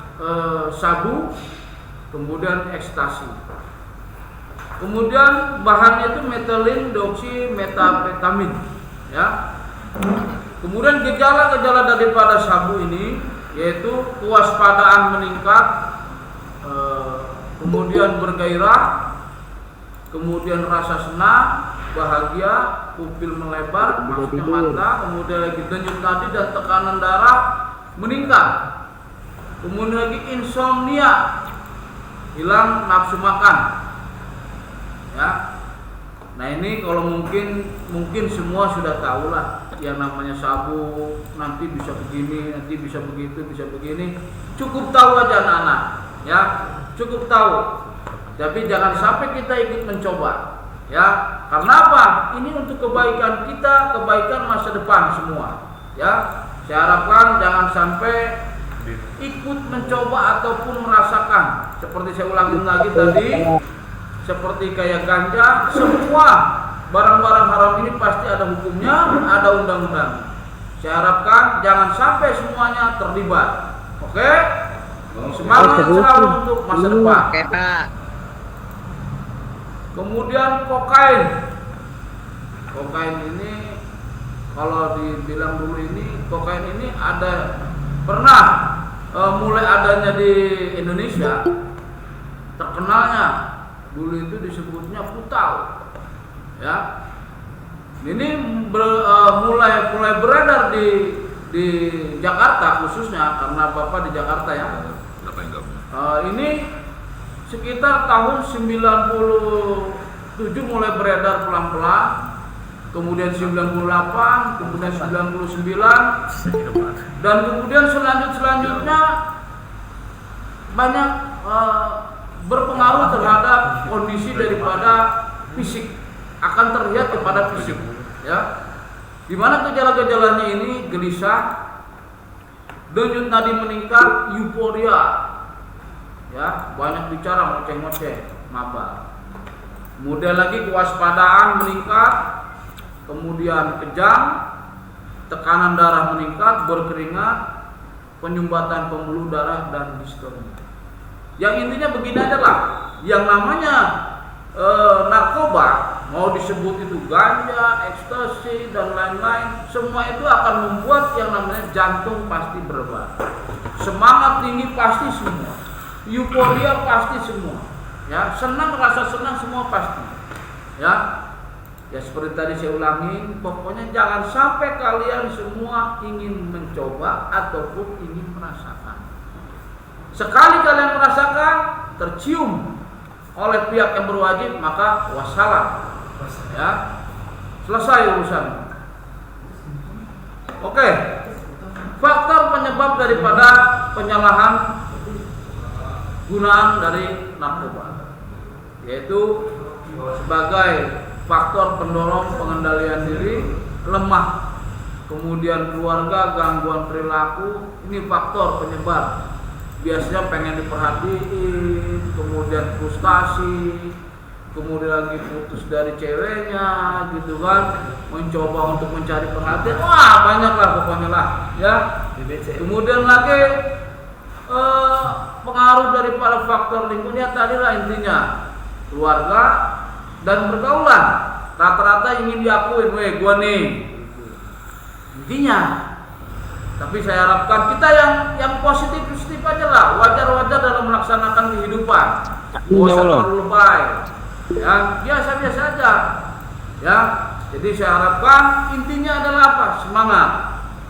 sabu, kemudian ekstasi. Kemudian bahannya itu metilin deoksimetamfetamin, ya. Kemudian gejala-gejala daripada sabu ini yaitu kewaspadaan meningkat, kemudian bergairah, kemudian rasa senang, bahagia, pupil melebar, maksudnya mata, kemudian lagi denyut nadi dan tekanan darah meningkat. Kemudian lagi insomnia, hilang nafsu makan, ya. Nah ini kalau mungkin semua sudah tahu lah yang namanya sabu, nanti bisa begini, nanti bisa begitu, bisa begini. Cukup tahu aja anak-anak, ya, cukup tahu. Tapi jangan sampai kita ikut mencoba, Ya, karena apa? Ini untuk kebaikan kita, kebaikan masa depan semua. Ya, saya harapkan jangan sampai ikut mencoba ataupun merasakan. Seperti saya ulangi lagi tadi, seperti kayak ganja, semua barang-barang haram ini pasti ada hukumnya, ada undang-undang. Saya harapkan jangan sampai semuanya terlibat. Oke? Semangat selalu untuk masa depan. Oke, Pak. Kemudian kokain. Kokain ini kalau dibilang dulu ini kokain ini ada pernah mulai adanya di Indonesia, terkenalnya dulu itu disebutnya putau. Ya. Ini mulai beredar di Jakarta khususnya karena Bapak di Jakarta ya. Ini sekitar tahun 97 mulai beredar pelan-pelan, kemudian 98, kemudian 99, dan kemudian selanjutnya banyak berpengaruh terhadap kondisi daripada fisik, akan terlihat kepada fisik, ya. Di mana gejala-gejalanya ini gelisah, denyut nadi meningkat, euforia. Ya, banyak bicara, ngoceh-ngoceh, maba. Kemudian lagi kewaspadaan meningkat, kemudian kejang, tekanan darah meningkat, berkeringat, penyumbatan pembuluh darah dan distonia. Yang intinya begini adalah yang namanya narkoba, mau disebut itu ganja, ekstasi dan lain-lain, semua itu akan membuat yang namanya jantung pasti berdebar, semangat tinggi pasti semua, euforia pasti semua, ya, rasa senang semua pasti, ya. Ya seperti tadi saya ulangi, pokoknya jangan sampai kalian semua ingin mencoba ataupun ingin merasakan. Sekali kalian merasakan, tercium oleh pihak yang berwajib, maka wassalam, ya, selesai urusan. Oke, faktor penyebab daripada penyalahan gunaan dari narkoba, yaitu sebagai faktor pendorong pengendalian diri, lemah, kemudian keluarga, gangguan perilaku, ini faktor penyebab. Biasanya pengen diperhatiin, kemudian frustasi, kemudian lagi putus dari ceweknya, gitu kan, mencoba untuk mencari perhatian, wah banyak lah pokoknya lah, ya. Kemudian lagi pengaruh daripada faktor lingkungan, tadi lah intinya keluarga dan pergaulan, rata-rata ingin diakuin, weh gua nih, intinya. Tapi saya harapkan kita yang positif aja lah, wajar-wajar dalam melaksanakan kehidupan, nggak usah terlalu lebay, ya, biasa-biasa aja, ya. Jadi saya harapkan intinya adalah apa? Semangat,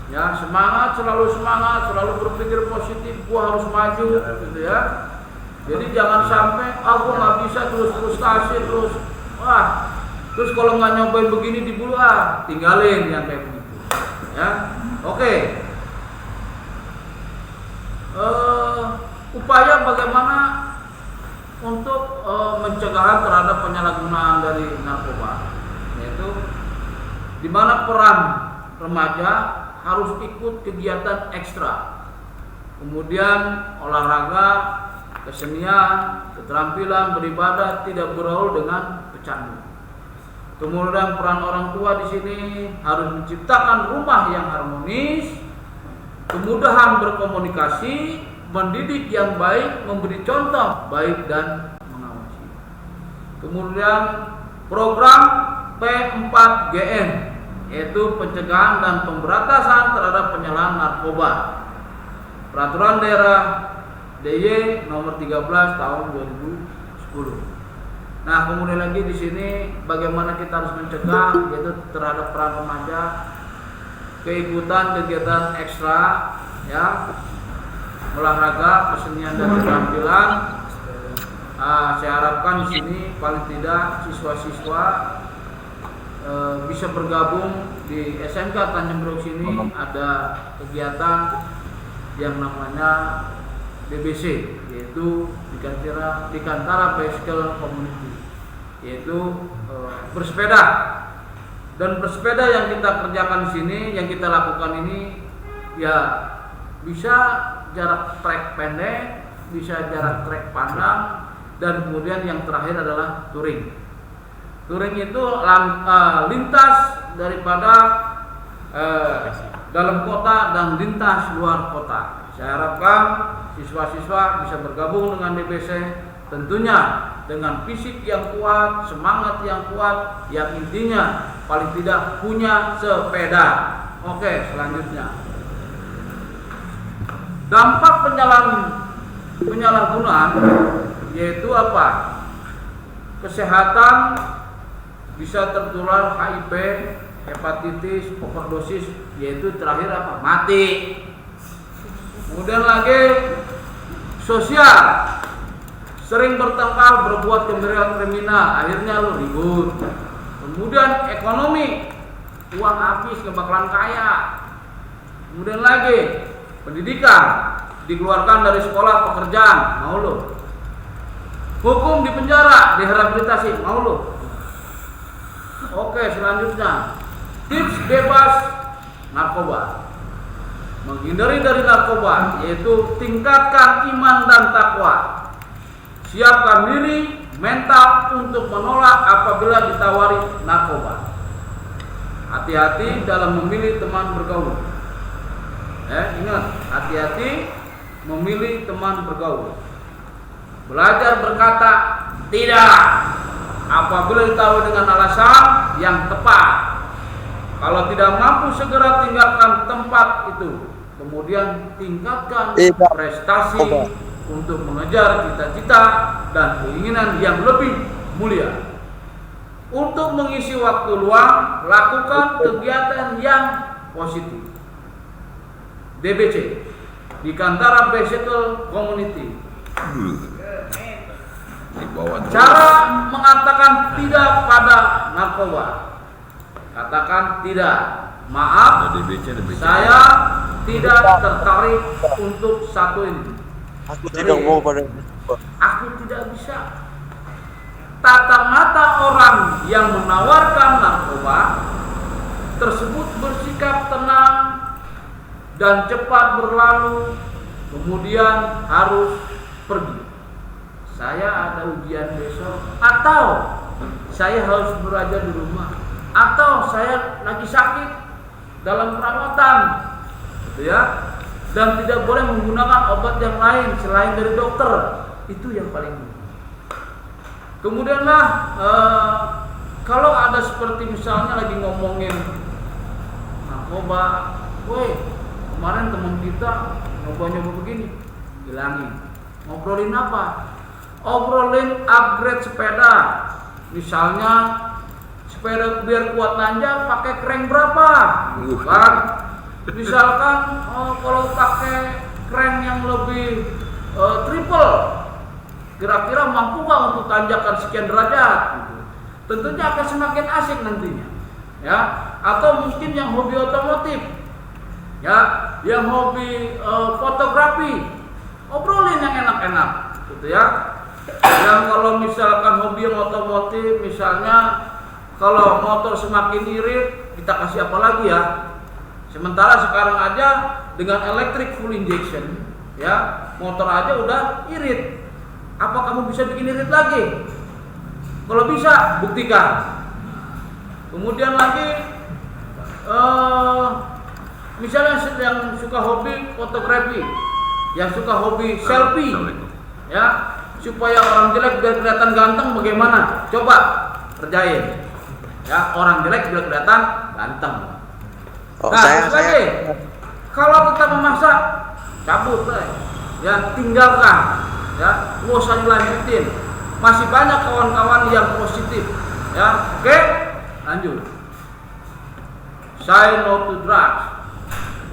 ya, selalu berpikir positif, gua harus maju, gitu ya. Jadi jangan sampai gua nggak bisa, terus frustasi, terus kalau nggak nyobain begini di bulu, tinggalin yang kayak begitu, ya. Oke. Upaya bagaimana untuk pencegahan terhadap penyalahgunaan dari narkoba, yaitu di mana peran remaja harus ikut kegiatan ekstra, kemudian olahraga, kesenian, keterampilan beribadah, tidak bergaul dengan pecandu. Kemudian peran orang tua di sini harus menciptakan rumah yang harmonis, kemudahan berkomunikasi, mendidik yang baik, memberi contoh baik dan mengawasi. Kemudian program P4GN, yaitu pencegahan dan pemberantasan terhadap penyalahan narkoba. Peraturan Daerah DIY nomor 13 tahun 2010. Nah, kemudian lagi di sini bagaimana kita harus mencegah, yaitu terhadap peran remaja, keikutan kegiatan ekstra, ya, olahraga, kesenian dan keterampilan. Saya harapkan di sini paling tidak siswa-siswa bisa bergabung di SMK Tanjung Priok sini, ada kegiatan yang namanya BBC, yaitu di Kantara Bicycle Community. yaitu bersepeda. Dan bersepeda yang kita kerjakan di sini, yang kita lakukan ini, ya bisa jarak trek pendek, bisa jarak trek panjang, dan kemudian yang terakhir adalah touring. Touring itu lintas daripada dalam kota dan lintas luar kota. Saya harapkan siswa-siswa bisa bergabung dengan DBC, tentunya dengan fisik yang kuat, semangat yang kuat, yang intinya paling tidak punya sepeda. Oke, selanjutnya. Dampak penyalahgunaan yaitu apa? Kesehatan, bisa tertular HIV, hepatitis, overdosis, yaitu terakhir apa? Mati. Kemudian lagi sosial, sering bertengkar, berbuat kriminal, akhirnya lu ribut. Kemudian ekonomi, uang habis, nggak bakalan kaya. Kemudian lagi pendidikan, dikeluarkan dari sekolah, pekerjaan, mau lu. Hukum di penjara, direhabilitasi, mau lu. Oke, selanjutnya tips bebas narkoba. Menghindari dari narkoba yaitu tingkatkan iman dan takwa. Siapkan diri mental untuk menolak apabila ditawari narkoba. Hati-hati dalam memilih teman bergaul. Ingat, hati-hati memilih teman bergaul. Belajar berkata tidak apabila ditawari dengan alasan yang tepat. Kalau tidak mampu, segera tinggalkan tempat itu. Kemudian tingkatkan prestasi untuk mengejar cita-cita dan keinginan yang lebih mulia. Untuk mengisi waktu luang, lakukan kegiatan yang positif. DBC, di Kantara Bicycle Community. Cara mengatakan tidak pada narkoba. Katakan tidak. Maaf, saya tidak tertarik untuk satu ini. Aku tidak mau pada. Aku tidak bisa. Tata mata orang yang menawarkan narkoba tersebut bersikap tenang dan cepat berlalu, kemudian harus pergi. Saya ada ujian besok, atau saya harus belajar di rumah, atau saya lagi sakit dalam perawatan, gitu ya. Dan tidak boleh menggunakan obat yang lain selain dari dokter. Itu yang paling penting. Kemudianlah kalau ada seperti misalnya lagi ngomongin narkoba, woi kemarin teman kita nyoba begini, hilangin. Ngobrolin apa? Obrolin upgrade sepeda. Misalnya sepeda biar kuat nanjak pakai crank berapa? Kan? Misalkan kalau pakai crank yang lebih triple, kira-kira mampu nggak untuk tanjakan sekian derajat? Gitu. Tentunya akan semakin asik nantinya, ya. Atau mungkin yang hobi otomotif, ya, yang hobi fotografi, obrolin yang enak-enak, gitu ya. Yang kalau misalkan hobi yang otomotif, misalnya kalau motor semakin irit, kita kasih apa lagi ya? Sementara sekarang aja dengan electric full injection, ya, motor aja udah irit. Apa kamu bisa bikin irit lagi? Kalau bisa, buktikan. Kemudian lagi, misalnya yang suka hobi fotografi, yang suka hobi selfie, ya, supaya orang jelek biar kelihatan ganteng, bagaimana? Coba kerjain. Ya, orang jelek biar kelihatan ganteng. Nah, kalau kita memaksa, cabut, ya, tinggalkan, ya, nggak usah dilanjutin. Masih banyak kawan-kawan yang positif, ya. Oke, lanjut. Say no to drugs.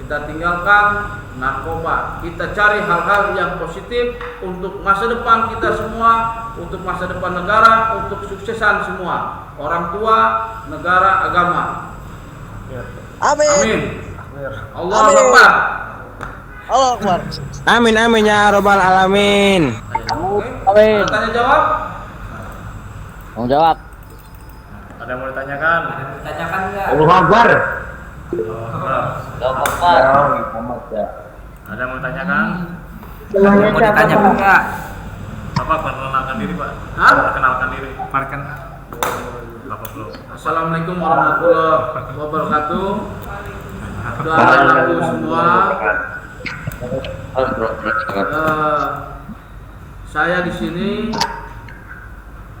Kita tinggalkan narkoba. Kita cari hal-hal yang positif untuk masa depan kita semua, untuk masa depan negara, untuk suksesan semua. Orang tua, negara, agama. Amin. Allahu Akbar. Allah Akbar. Amin amin ya robbal alamin. Oke. Tanya jawab. Mau jawab? Ada yang mau ditanyakan? Tanyakan enggak? Allah Akbar. Gak apa-apa. Ada yang mau ditanyakan? Semuanya Mau siapa, ditanyakan Pak? enggak? Bapak perkenalkan diri Pak. Hah? Perkenalkan diri. Bapak belum. Assalamualaikum warahmatullahi wabarakatuh. Doakan aku semua. Saya di sini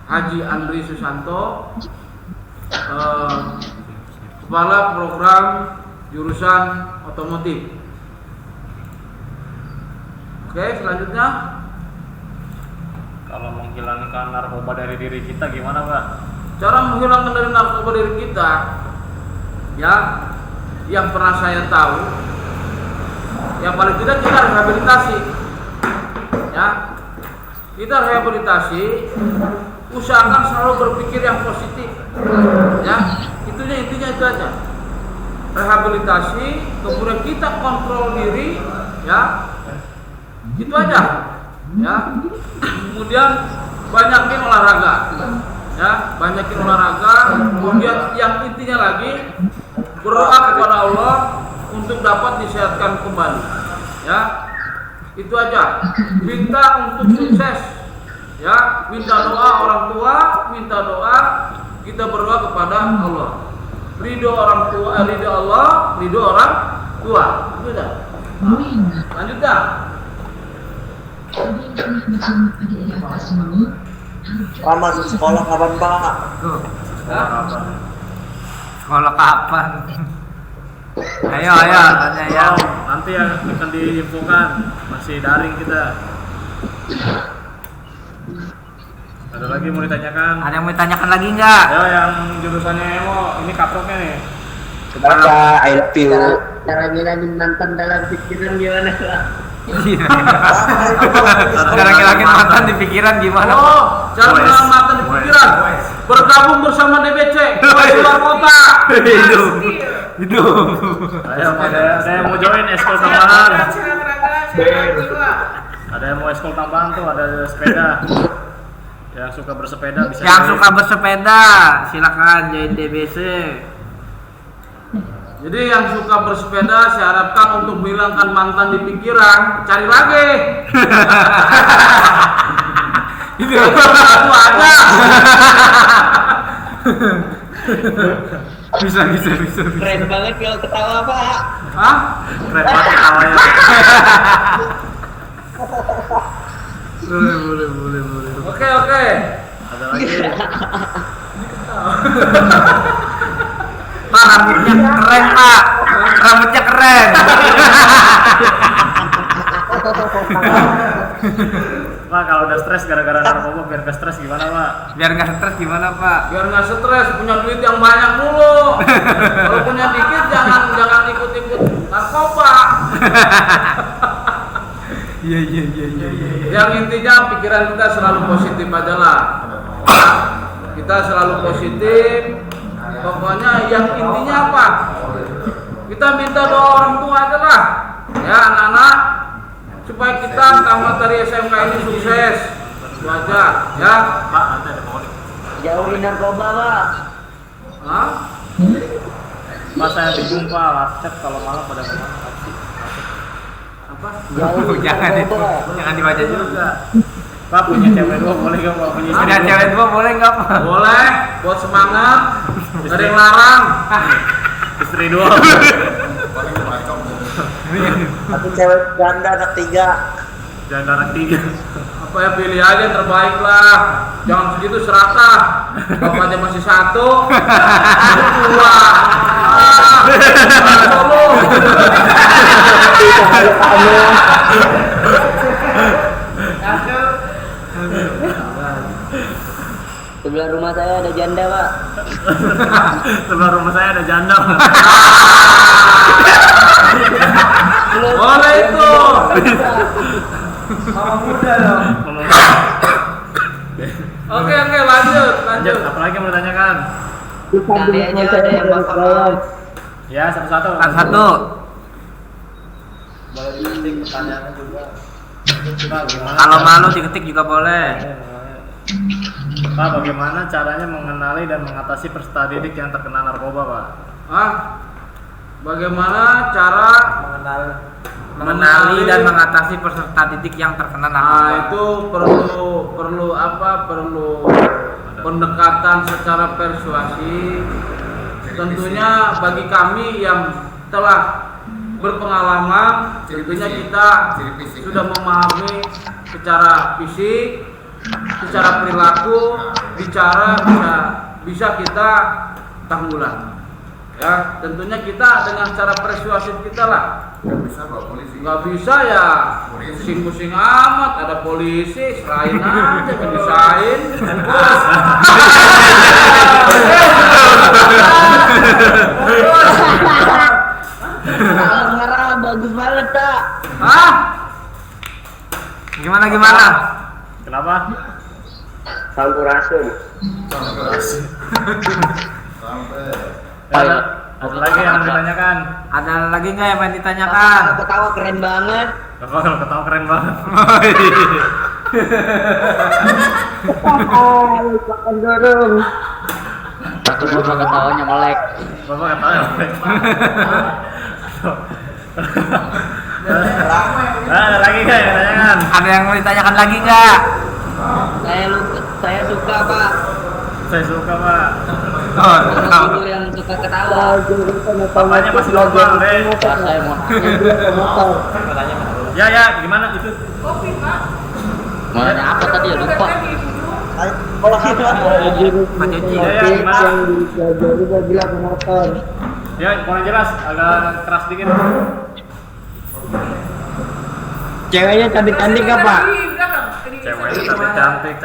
Haji Andri Susanto, Kepala Program Jurusan Otomotif. Oke, selanjutnya. Kalau menghilangkan narkoba dari diri kita gimana Pak? Cara menghilangkan dari narkoba diri kita, ya, yang pernah saya tahu, yang paling tidak kita rehabilitasi, ya, kita rehabilitasi, usahakan selalu berpikir yang positif, ya, intinya itu aja, rehabilitasi, kemudian kita kontrol diri, ya, itu aja, ya, kemudian banyakin olahraga. Ya, banyakin olahraga, kemudian yang intinya lagi berdoa kepada Allah untuk dapat disehatkan kembali. Ya, itu aja. Minta untuk sukses. Ya, minta doa orang tua, minta doa, kita berdoa kepada Allah. Ridho orang tua, ridho Allah, ridho orang tua. Itu aja. Lanjutkan. Pak masuk sekolah kapan Pak? Sekolah kapan? Ayo tanya ya. Nanti akan diinfokan. Masih daring kita. Ada lagi mau ditanyakan? Ada yang mau ditanyakan lagi enggak? Ayo yang jurusannya Emo, ini kaproknya nih. Kenapa? I love you. Cara ngilangin mantan dalam pikiran gimana, Pak? Cara ngilangin mantan di pikiran gimana? Oh, cara ngilangin mantan di pikiran. Bergabung bersama DBC, keluar kota. Hidup. Ayo, ada yang mau join eskul tambahan? Ada yang mau eskul tambahan tuh, ada sepeda. Yang suka bersepeda bisa. Yang join. suka bersepeda, silakan join DBC. Jadi yang suka bersepeda saya harapkan untuk menghilangkan mantan di pikiran, cari lagi. Itu ada. bisa. Keren banget kalau ketawa Pak. Hah? Keren banget ketawanya. boleh. Oke. Ada lagi. Pak, rambutnya keren, Pak. Rambutnya keren. Pak, kalau udah stres gara-gara narkoba biar gak stres gimana Pak? Biar nggak stres gimana, Pak? Biar nggak stres, punya duit yang banyak dulu. Kalau punya dikit jangan ikut-ikut narkoba. Iya. Yang intinya pikiran kita selalu positif aja lah. Kita selalu positif. Pokoknya yang intinya apa? Kita minta doa orang tua aja lah. Ya anak-anak, supaya kita tamat dari SMK ini sukses. Itu aja, ya. Pak, nanti ada polik. Jauhin narkoba Pak. Hah? Pak, saya bingung Pak, lacet kalau malam pada kemana? Apa? Jangan dibaca juga. Pak, punya cewek dua boleh gak Pak? Punya istri Punya dua? cewek dua boleh nggak, Pak? Boleh, buat semangat. Gak ada yang larang. Istri dua. Aku cewek ganda anak 3. Jangan anak 3. Apa ya, pilih aja yang terbaik lah. Jangan segitu serakah. Bapaknya masih 1, dua. Tolong. Sebelah rumah saya ada janda Pak. Sebelah rumah saya ada janda. Boleh itu. Oke, lanjut. Lanjut, apa lagi yang mau ditanyakan? Nanti aja ada yang bakal. Ya, satu-satu. Satu. Boleh diketik pertanyaannya juga. Pak, gimana? Kalau malu diketik juga boleh. Pak, bagaimana caranya mengenali dan mengatasi peserta didik yang terkena narkoba, Pak? Bagaimana cara mengenali dan mengatasi peserta didik yang terkena narkoba. itu perlu pendekatan secara persuasi. Tentunya bagi kami yang telah berpengalaman, tentunya kita sudah memahami secara fisik, secara perilaku, bicara bisa kita tanggulangi. Ya, tentunya kita dengan cara persuasif kita lah. Nggak bisa ya pusing-pusing amat, ada polisi, serahin aja, disain. Kalau ngerah bagus banget, tak. Gimana? Kenapa? Sampurasun. Ada lagi yang ditanyakan? Ada lagi nggak yang pengen ditanyakan? Ketawa keren banget. Kalau ketawa keren banget. Makan dorong. Takut bapak ketawanya melek. Bapak ketawa ya? Ada lagi nggak yang ditanyakan? Ada yang mau ditanyakan lagi nggak? Saya suka, Pak. Saya suka, Pak. Dulu yang suka ketawa. Bapaknya masih normal, deh. Pak, saya mau Ya, gimana itu? mau nanya apa tadi ya, lupa. Pak Joji. Ya, gimana? Jadi saya bilang motor. Ya, kurang jelas, agak keras dikit. Ceweknya cantik-cantik nggak, Pak? Ceweknya cantik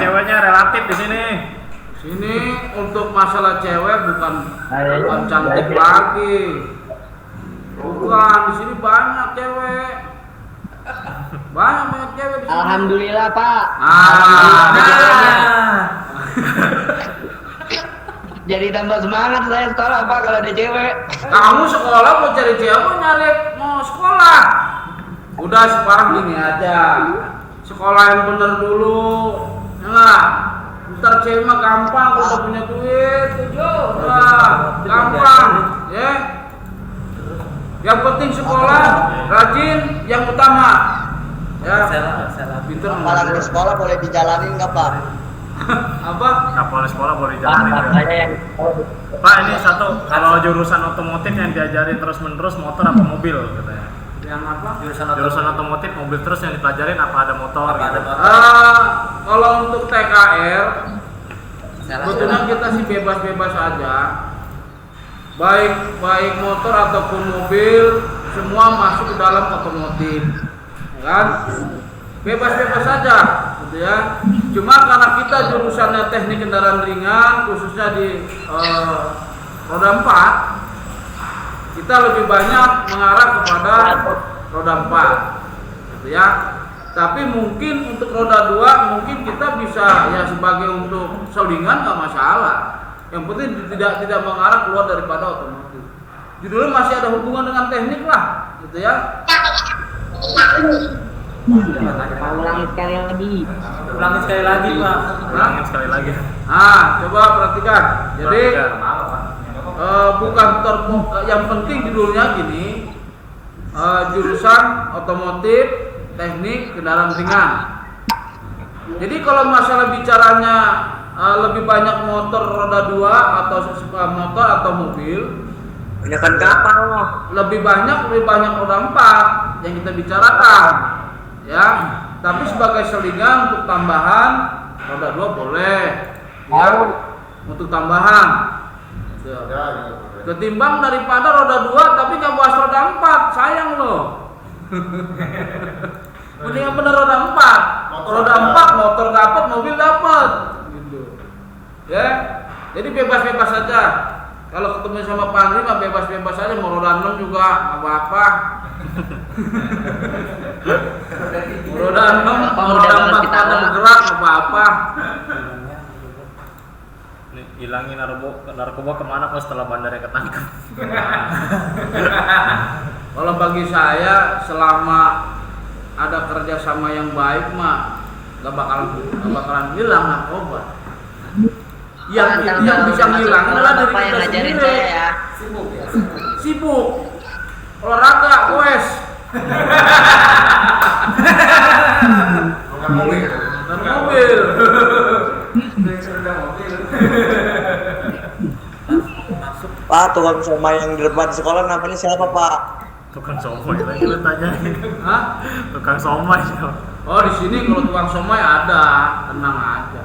ceweknya relatif di sini. Sini untuk masalah cewek bukan cantik lagi. Bukan, di sini banyak cewek. Banyak cewek di sini. Alhamdulillah, Pak. Jadi tambah semangat saya sekolah, Pak, kalau ada cewek. Kamu sekolah mau cari cewek, mau sekolah. Udah sekarang gini aja. Sekolah yang bener dulu. Enggak. Ntar cewek mah gampang kalau udah punya duit. Gampang, ya. Yang penting sekolah, rajin, yang utama. Ya. Pinter. Kalau di sekolah boleh dijalanin nggak Pak? Apa? Kapal sekolah boleh jalanin ya. Pak, ini satu, kalau jurusan otomotif yang diajarin terus-menerus motor apa mobil katanya? Yang apa? Jurusan otomotif mobil terus yang dipelajarin apa ada motor gitu? Kalau untuk TKR, sebetulnya kita sih bebas-bebas aja. Baik motor ataupun mobil, semua masuk ke dalam otomotif, ya kan? Bebas-bebas saja, gitu ya. Cuma karena kita jurusannya teknik kendaraan ringan, khususnya di roda 4, kita lebih banyak mengarah kepada roda 4, gitu ya. Tapi mungkin untuk roda 2 mungkin kita bisa ya sebagai untuk selingan nggak masalah. Yang penting tidak mengarah keluar daripada otomotif. Judulnya masih ada hubungan dengan teknik lah, gitu ya. Ulangi sekali lagi. Pak. Ulangin sekali lagi. Coba perhatikan. Jadi bukan yang penting judulnya gini, jurusan otomotif teknik kendaraan ringan. Jadi kalau masalah bicaranya lebih banyak motor roda 2 atau motor atau mobil, Banyakan kapal loh. lebih banyak roda 4 yang kita bicarakan, ya. Tapi sebagai selingan untuk tambahan roda 2 boleh, ya, untuk tambahan. Ketimbang daripada roda 2 tapi nggak bahas roda 4, sayang loh. Mendingan bener roda 4. Roda 4 motor dapat, mobil dapat, gitu. Ya, jadi bebas-bebas saja. Kalau ketemu sama Pak Andri mah bebas-bebas saja, mau roda 6 juga apa-apa. Roda 6, roda 4 pada bergerak apa-apa. Hilangin narkoba kemana Pak setelah bandarnya ketangkep? Kalau bagi saya selama ada kerjasama yang baik mah gak bakalan hilang narkoba. Yang bisa ngilang adalah dari Bapak yang kita ngajarin sendiri. saya ya. Sibuk olahraga, wes. Dan mobil. Pak, tukang somai yang di depan sekolah namanya siapa, Pak? Tukang somai lagi lu tanyain. Hah? Tukang somai. Oh, di sini kalau tukang somai ada, tenang aja.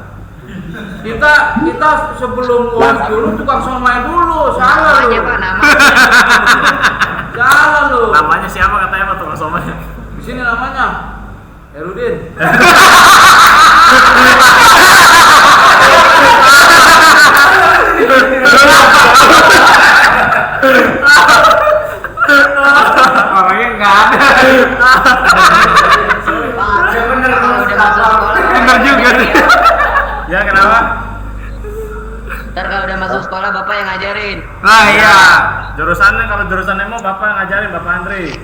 Kita sebelum UAS dulu tukang somai dulu, salah lu. Namanya Pak, namanya. Salah lu. Namanya siapa katanya Pak tukang somai? Di sini namanya Herudin. Orangnya nggak ada. Pak, bener kalau udah masuk sekolah. Bener juga nih. Ya kenapa? Ntar kalau udah masuk sekolah Bapak yang ngajarin. Nah iya. Jurusannya kalau jurusan MO Bapak yang ngajarin Bapak Andri.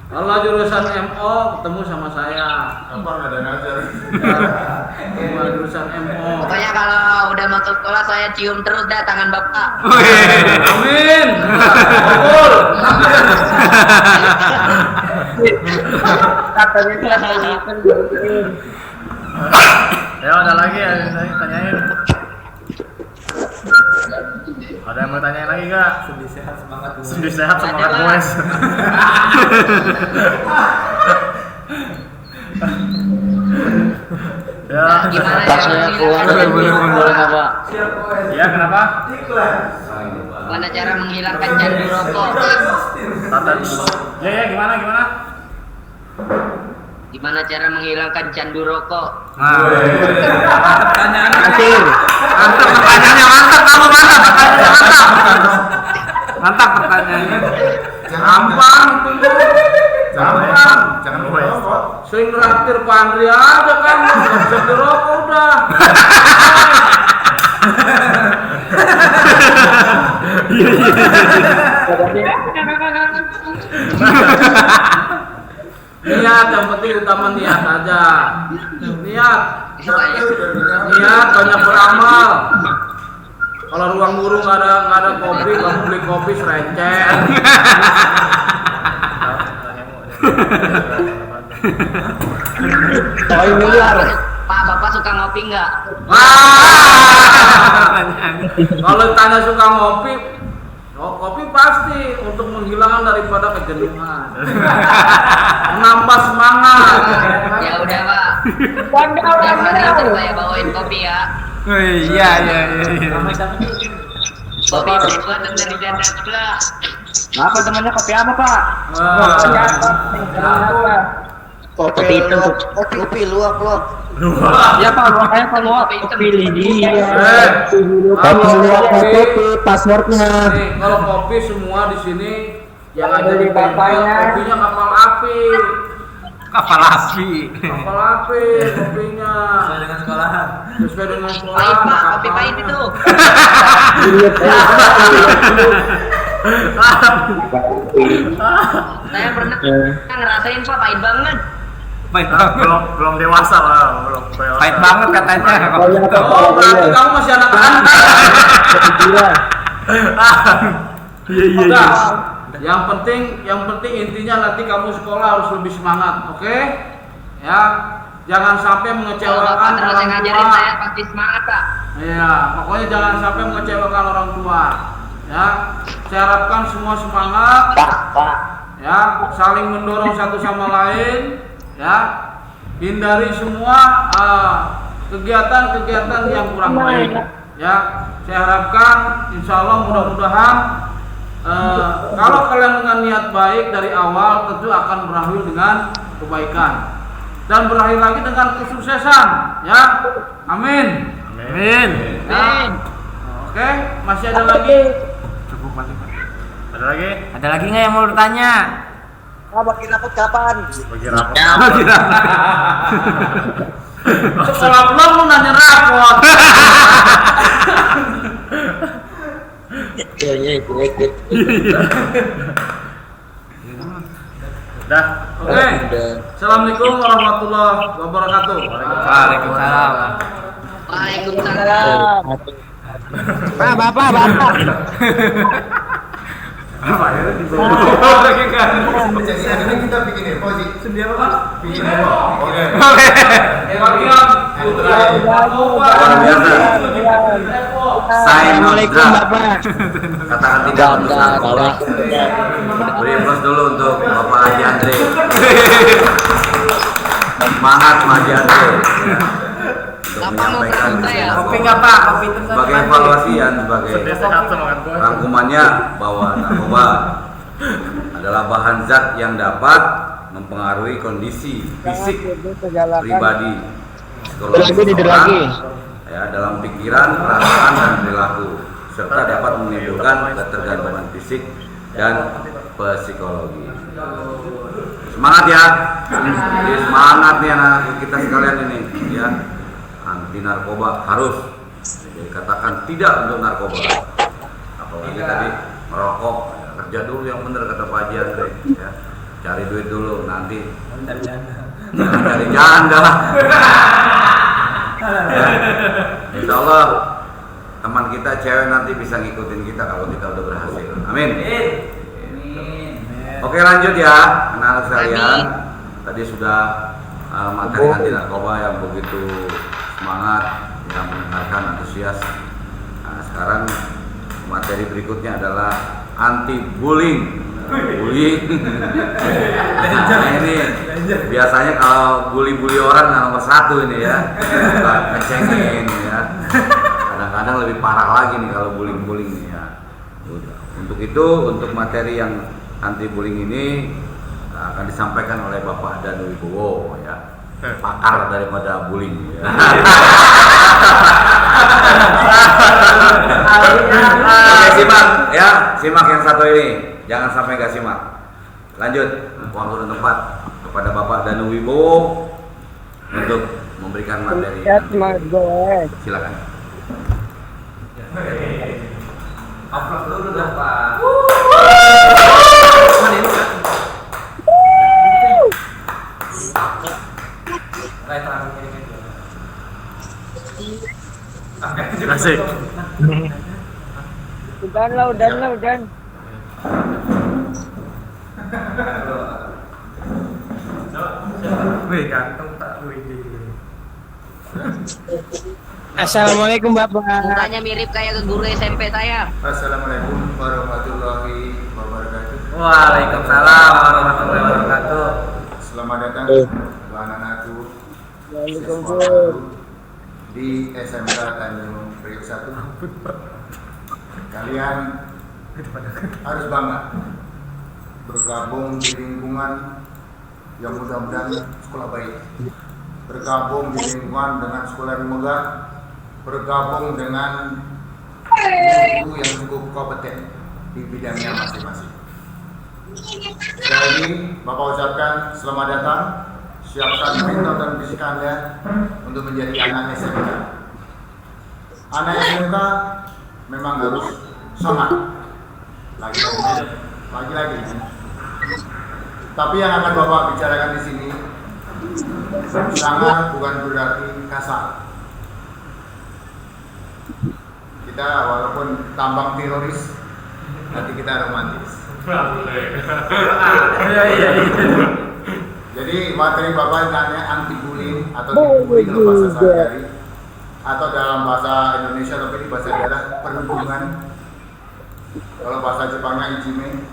Kalau jurusan MO ketemu sama saya. Apa nggak ada ngajar? Sama jurusan MO. Pokoknya kalau udah masuk sekolah saya cium terus dah tangan Bapak. Amin. Betul. Katanya dia mau makan begini. Ya ada lagi ya tanyain. Ada yang mau tanyain lagi gak? Sendi sehat semangat boys. Ya. Gimana Pak saya keluar boleh nggak Pak? Iya kenapa? Gimana cara menghilangkan candu rokok? Ya gimana? Gimana cara menghilangkan candu rokok? Pertanyaan kecil. Mantap pertanyaannya, mantap pertanyaannya. Gampang itu. Jangan lupa. Sering traktir Pak Andri aja kan. Nggak bisa dirokok udah. Niat, yang penting utama niat aja. Niat banyak beramal. Kalau ruang guru nggak ada kopi, kamu beli kopi sereceh. Pak, Bapak suka ngopi nggak? Kalau tanya suka ngopi, kopi pasti untuk menghilangkan daripada kejenuhan, menambah semangat. Ya udah Pak. Yang hari itu saya bawain kopi ya. Iya. Kopi buatan dari janda sebelah. Apa temannya kopi apa, Pak? Kopi hitam. Kopi luwak. Ya Pak, makanya Pak luwak. Kopi Pilih dia. Kalau kopi, passwordnya. nih, kalau kopi semua di sini yang ada di bengkel, bapaknya. kopinya kapal api. Kapal api. Kapal api kopinya. Sesuai dengan sekolahan. Pahit Pak, kopi pahit itu. Saya pernah ngerasain Pak, pahit banget. belum dewasa lah, belum dewasa. Pahit banget katanya. Oh, berarti kamu masih anak-anak. Udah. Yang penting intinya nanti kamu sekolah harus lebih semangat, oke? Ya, jangan sampai Kalau mengecewakan Bapak terus yang orang ngajarin tua. saya pasti semangat Pak. Iya, pokoknya jangan sampai mengecewakan orang tua. Ya, saya harapkan semua semangat. Ya, saling mendorong satu sama lain. Ya, hindari semua kegiatan-kegiatan yang kurang baik. Ya, saya harapkan, insya Allah mudah-mudahan kalau kalian dengan niat baik dari awal tentu akan berakhir dengan kebaikan dan berakhir lagi dengan kesuksesan. Ya, amin. Amin. Ya. Oke, masih ada lagi? Cukup mati, Pak. Ada lagi? Ada lagi nggak yang mau bertanya? Bagi rapot kapan? Bagi rapot. Sekolah belum lu nanya rapot. Dah. Oke. Assalamualaikum warahmatullahi wabarakatuh. Waalaikumsalam. Waalaikumsalam. Bapak. Apa ya di Jadi hari ini kita bikin info sih. Sendiri apa? Bikin info. Oke. Assalamualaikum Bapak. Katakan tidak untuk narkoba. Beri aplaus dulu untuk Bapak Haji Andre. Semangat Pak Haji Andre. Untuk menyampaikan Kopi nggak Pak? Kopi sebagai evaluasi dan sebagai sehat semangat gua. rangkumannya bahwa narkoba adalah bahan zat yang dapat mempengaruhi kondisi fisik pribadi, psikologi seseorang, ya, dalam pikiran, perasaan dan perilaku, serta dapat menimbulkan ketergantungan fisik dan psikologi. Semangat ya, jadi semangat nih anak kita sekalian ini, ya, anti narkoba harus dikatakan tidak untuk narkoba, apalagi tadi merokok, ya, kerja dulu yang benar kata Pak Haji Andre, ya. Cari duit dulu, nanti cari janda. Ya. Insya Allah teman kita cewek nanti bisa ngikutin kita kalau kita udah berhasil. Amin. Oke, lanjut ya anak-anak sekalian. Tadi sudah materi anti narkoba yang begitu semangat, yang mendengarkan antusias. Nah, sekarang materi berikutnya adalah anti bullying. Bullying. Nah, ini biasanya kalau bully orang nomor satu ini ya, ngecengin ya. Kadang-kadang lebih parah lagi nih kalau bullying nih ya. Untuk itu, untuk materi yang anti bullying ini akan disampaikan oleh Bapak Danu Wibowo ya, pakar daripada bullying. Ya. Oke, simak yang satu ini. Jangan sampai gak simak. Lanjut, waktu dan tempat kepada Bapak Danu Wibowo untuk memberikan materi. Silakan. Upload dulu dong Pak. Asik. Udah. Wih, ganteng tak wih. Assalamualaikum Bapak. Mukanya mirip kayak ke guru SMP saya. Assalamualaikum warahmatullahi wabarakatuh. Waalaikumsalam warahmatullahi wabarakatuh. Selamat datang Bu anak-anakku siswa baru di SMK Tanjung Priok 1. Kalian harus bangga bergabung di lingkungan yang mudah-mudahan sekolah baik, bergabung di lingkungan dengan sekolah yang megah, bergabung dengan guru yang cukup kompeten di bidangnya masing-masing. Sekali lagi Bapak ucapkan selamat datang. Siapkan mental dan fisik Anda untuk menjadi anak SMK. Anak SMK memang harus semangat. Lagi-lagi. Tapi yang akan Bapak bicarakan di sini sangat bukan berarti kasar. Kita walaupun tambang teroris, nanti kita romantis. Iya. Jadi materi Bapak tanya anti bullying atau bullying dalam bahasa sehari-hari atau dalam bahasa Indonesia tapi di bahasa daerah perhubungan. Kalau bahasa Jepangnya ijime.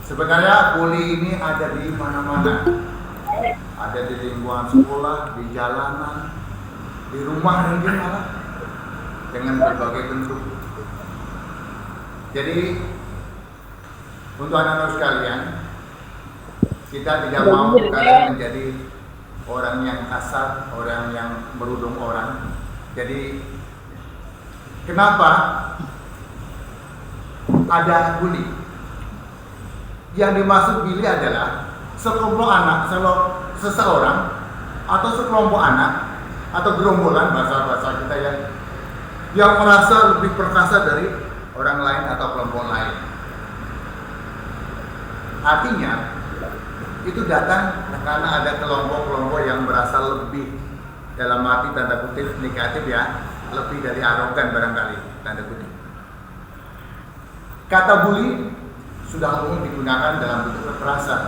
Sebenarnya bully ini ada di mana-mana. Ada di lingkungan sekolah, di jalanan, di rumah mungkin malah dengan berbagai bentuk. Jadi untuk anak-anak sekalian, kita tidak mau kalian menjadi orang yang kasar, orang yang merudung orang. Jadi kenapa ada bully? Yang dimaksud bully adalah sekelompok anak, seseorang atau sekelompok anak atau gerombolan bahasa kita yang merasa lebih perkasa dari orang lain atau kelompok lain. Artinya itu datang karena ada kelompok-kelompok yang merasa lebih dalam arti tanda kutip negatif ya, lebih dari arogan barangkali tanda kutip. Kata bully sudah umum digunakan dalam bentuk kekerasan.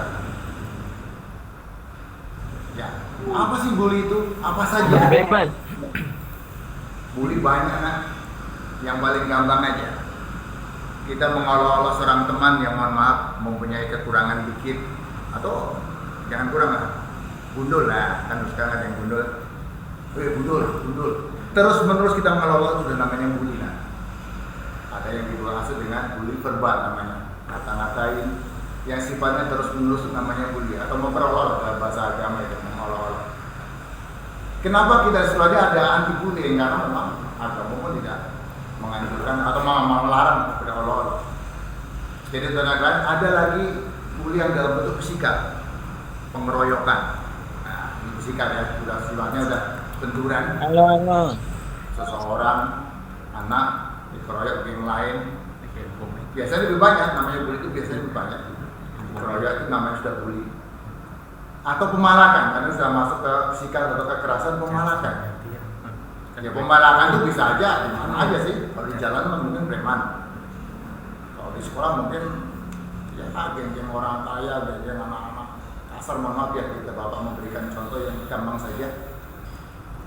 Ya, apa sih bully itu? Apa saja? Bebas. Bully banyak kan? Yang paling gampang aja, kita mengolok-olok seorang teman yang mohon maaf mempunyai kekurangan dikit, atau jangan kurang lah, gundul lah, kan sekarang ada yang gundul, gundul. Terus menerus kita mengolok sudah namanya bully. Nah, ada yang dimaksud dengan bully verbal namanya, ngata-ngatain yang sifatnya terus menerus namanya bully, atau memperolok dalam bahasa agama itu mengolok-olok. Kenapa kita selalu ada anti bullying? Karena memang agama pun tidak menganjurkan atau melarang berolok-olok. Jadi teman-teman, ada lagi bully yang dalam bentuk fisikal, pengeroyokan. Nah, ini fisikal ya, sudah sifatnya udah benturan. Seseorang anak dikeroyok yang lain. Biasanya lebih banyak, namanya bully itu biasanya lebih banyak. Keroyok itu namanya sudah bully. Atau pemalakan, karena sudah masuk ke fisikal atau kekerasan, pemalakan. Ya pembalakan itu bisa aja, di mana aja sih. Kalau di jalan mungkin preman. Kalau di sekolah mungkin ya geng-geng orang kaya, geng-geng anak-anak kasar, mohon maaf ya, kita bapak memberikan contoh yang gampang saja.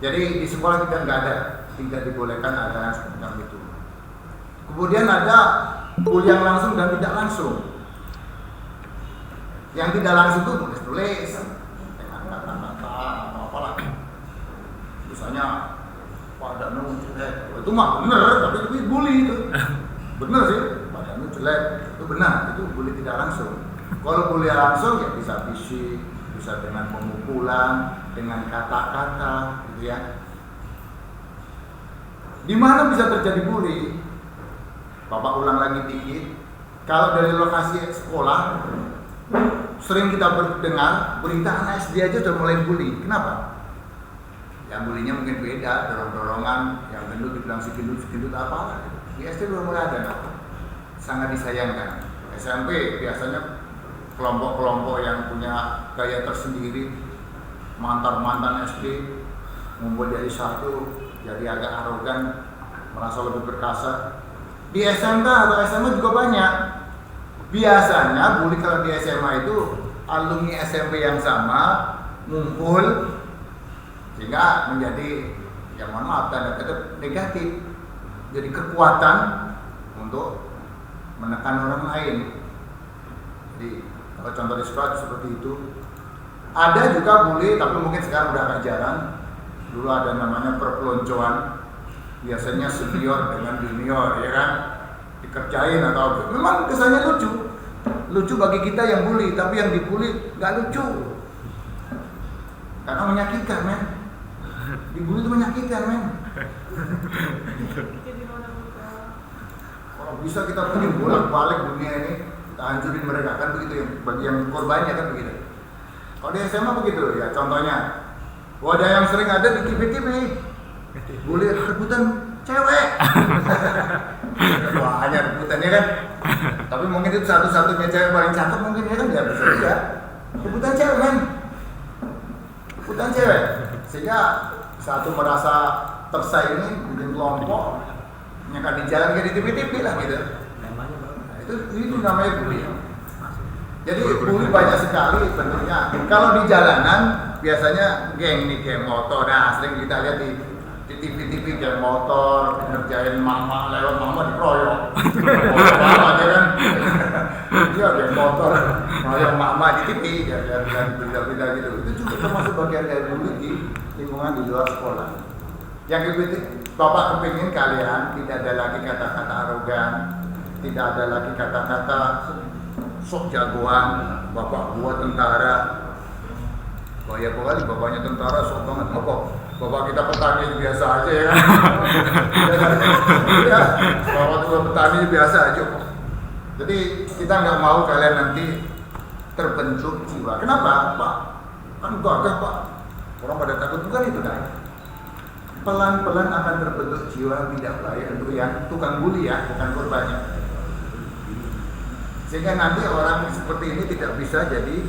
Jadi di sekolah kita nggak ada, tidak dibolehkan ada yang seperti itu. Kemudian ada bully yang langsung dan tidak langsung. Yang tidak langsung itu tulis-tulis dengan kata-kata atau apalah. Misalnya badanmu jelek, itu mah bener, tapi itu bully itu. Bener sih, badanmu jelek, itu benar, itu bully tidak langsung. Kalau bully langsung ya bisa fisik, bisa dengan pemukulan, dengan kata-kata, gitu ya. Di mana bisa terjadi bully? Bapak ulang lagi dikit. Kalau dari lokasi sekolah, sering kita mendengar berita anak SD aja sudah mulai bully. Kenapa? Yang bulinya mungkin beda, dorong-dorongan, yang gendut dibilang si gendut apa? Di SD belum mulai ada, sangat disayangkan. SMP biasanya kelompok-kelompok yang punya gaya tersendiri, mantan SD ngumpul jadi satu, jadi agak arogan, merasa lebih berkasa. Di SMK atau SMA juga banyak. Biasanya bully kalau di SMA itu alumni SMP yang sama ngumpul, sehingga menjadi yang mohon maaf tanda kutip negatif, jadi kekuatan untuk menekan orang lain. Jadi kalau contoh di sekolah seperti itu. Ada juga bully, tapi mungkin sekarang udah agak jarang. Dulu ada namanya perpeloncoan, biasanya senior dengan junior, ya kan, dikerjain atau memang kesannya lucu bagi kita yang bully, tapi yang dibully nggak lucu karena menyakitkan, men. Dibully itu menyakitkan, men. Kalau bisa kita punya bolak-balik dunia ini, kita hancurin mereka, kan begitu ya, bagi yang korbannya kan begitu. Kalau di SMA begitu ya, contohnya wadah yang sering ada di TV bully rebutan cewek. Wah, hanya rebutannya kan. Tapi mungkin itu satu-satunya cewek paling cakep mungkin ya kan, ya bisa juga. Rebutan cewek, men. Rebutan cewek. Sehingga satu merasa tersaingi, bikin kelompok, nyekat di jalan kayak di TV lah gitu. Nah, itu namanya bully. Jadi bully banyak sekali bentuknya. Kalau di jalanan biasanya geng motor. Nah, sering kita lihat di TV geng motor ngerjain mama, lewat mama dikeroyok. Mama dia kan. Dia geng motor ngeroyok mama di TV ya berita-berita gitu. Itu juga termasuk bagian dari bully di lingkungan di luar sekolah. Yang Bapak kepingin kalian tidak ada lagi kata-kata arogan, tidak ada lagi kata-kata sok jagoan, bapak gua tentara. Bahaya kali bapaknya tentara, sok banget. Bapak kita petani biasa aja ya. Ya, bapak tua petani biasa aja. Jadi kita nggak mau kalian nanti terbentuk jiwa. Kenapa, Pak? Kan gagah, Pak. Orang pada takut, bukan itu kan? Pelan-pelan akan terbentuk jiwa tidak baik untuk yang tukang bully ya, bukan korbannya. Sehingga nanti orang seperti ini tidak bisa jadi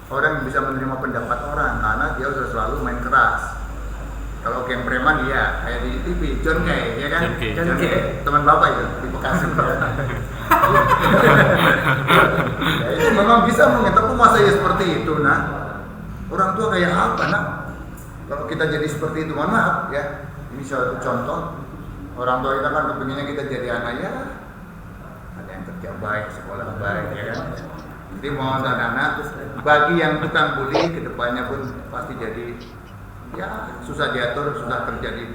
orang yang bisa menerima pendapat orang, karena dia sudah selalu main keras. Kalau geng preman dia kayak di TV, John Kay, ya kan? John Kay. Teman bapak itu di Bekasi. Ya, itu memang bisa tapi masa ya seperti itu, nah. Orang tua kayak apa, nak? Kalau kita jadi seperti itu, mohon maaf ya. Ini suatu contoh. Orang tua kita kan kepinginnya kita jadi anak ya. Ada yang kerja baik, sekolah baik, ya kan? Jadi mohon anak-anak, bagi yang tukang bully, kedepannya pun pasti jadi ya susah diatur, susah kerja di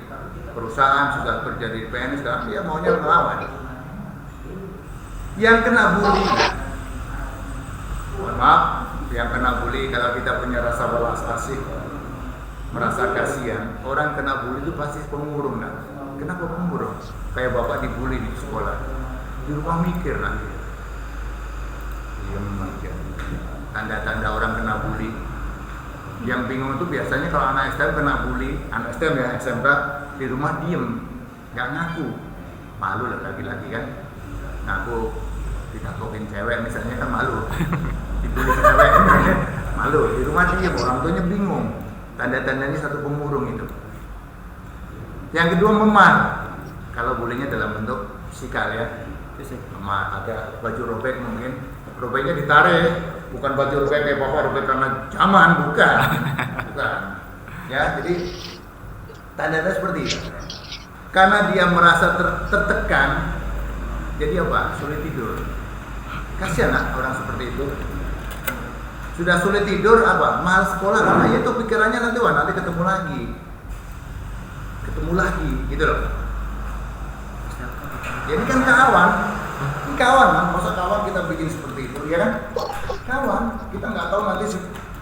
perusahaan, susah kerja di PNS, sekarang dia maunya melawan. Yang kena bully, mohon maaf, yang kena bully kalau kita punya rasa belas kasih, merasa kasihan, orang kena bully itu pasti pemurung, nah. Kenapa pemurung? Kayak bapak dibully di sekolah, di rumah mikir nanti. Diam aja. Tanda-tanda orang kena bully. Yang bingung itu biasanya kalau anak STM kena bully, anak STM ya SMK di rumah diem, nggak ngaku, malu lah lagi-lagi kan, ngaku ditakokin cewek misalnya kan malu, dibully cewek malu, di rumah diem, orang tuanya bingung, tanda-tandanya satu pemurung itu. Yang kedua memar, kalau bullynya dalam bentuk fisikal ya, memar, ada baju robek mungkin, robeknya ditarik. Bukan baju robek kayak bapak robek karena zaman, bukan. Ya, jadi tanda-tanda seperti itu. Karena dia merasa tertekan, jadi apa? Sulit tidur. Kasihan lah orang seperti itu. Sudah sulit tidur apa? Mahal sekolah karena itu pikirannya nanti ketemu lagi, gitu loh. Jadi kan kawan kan, masa kawan kita bikin seperti itu, ya kan? Kawan, kita nggak tahu nanti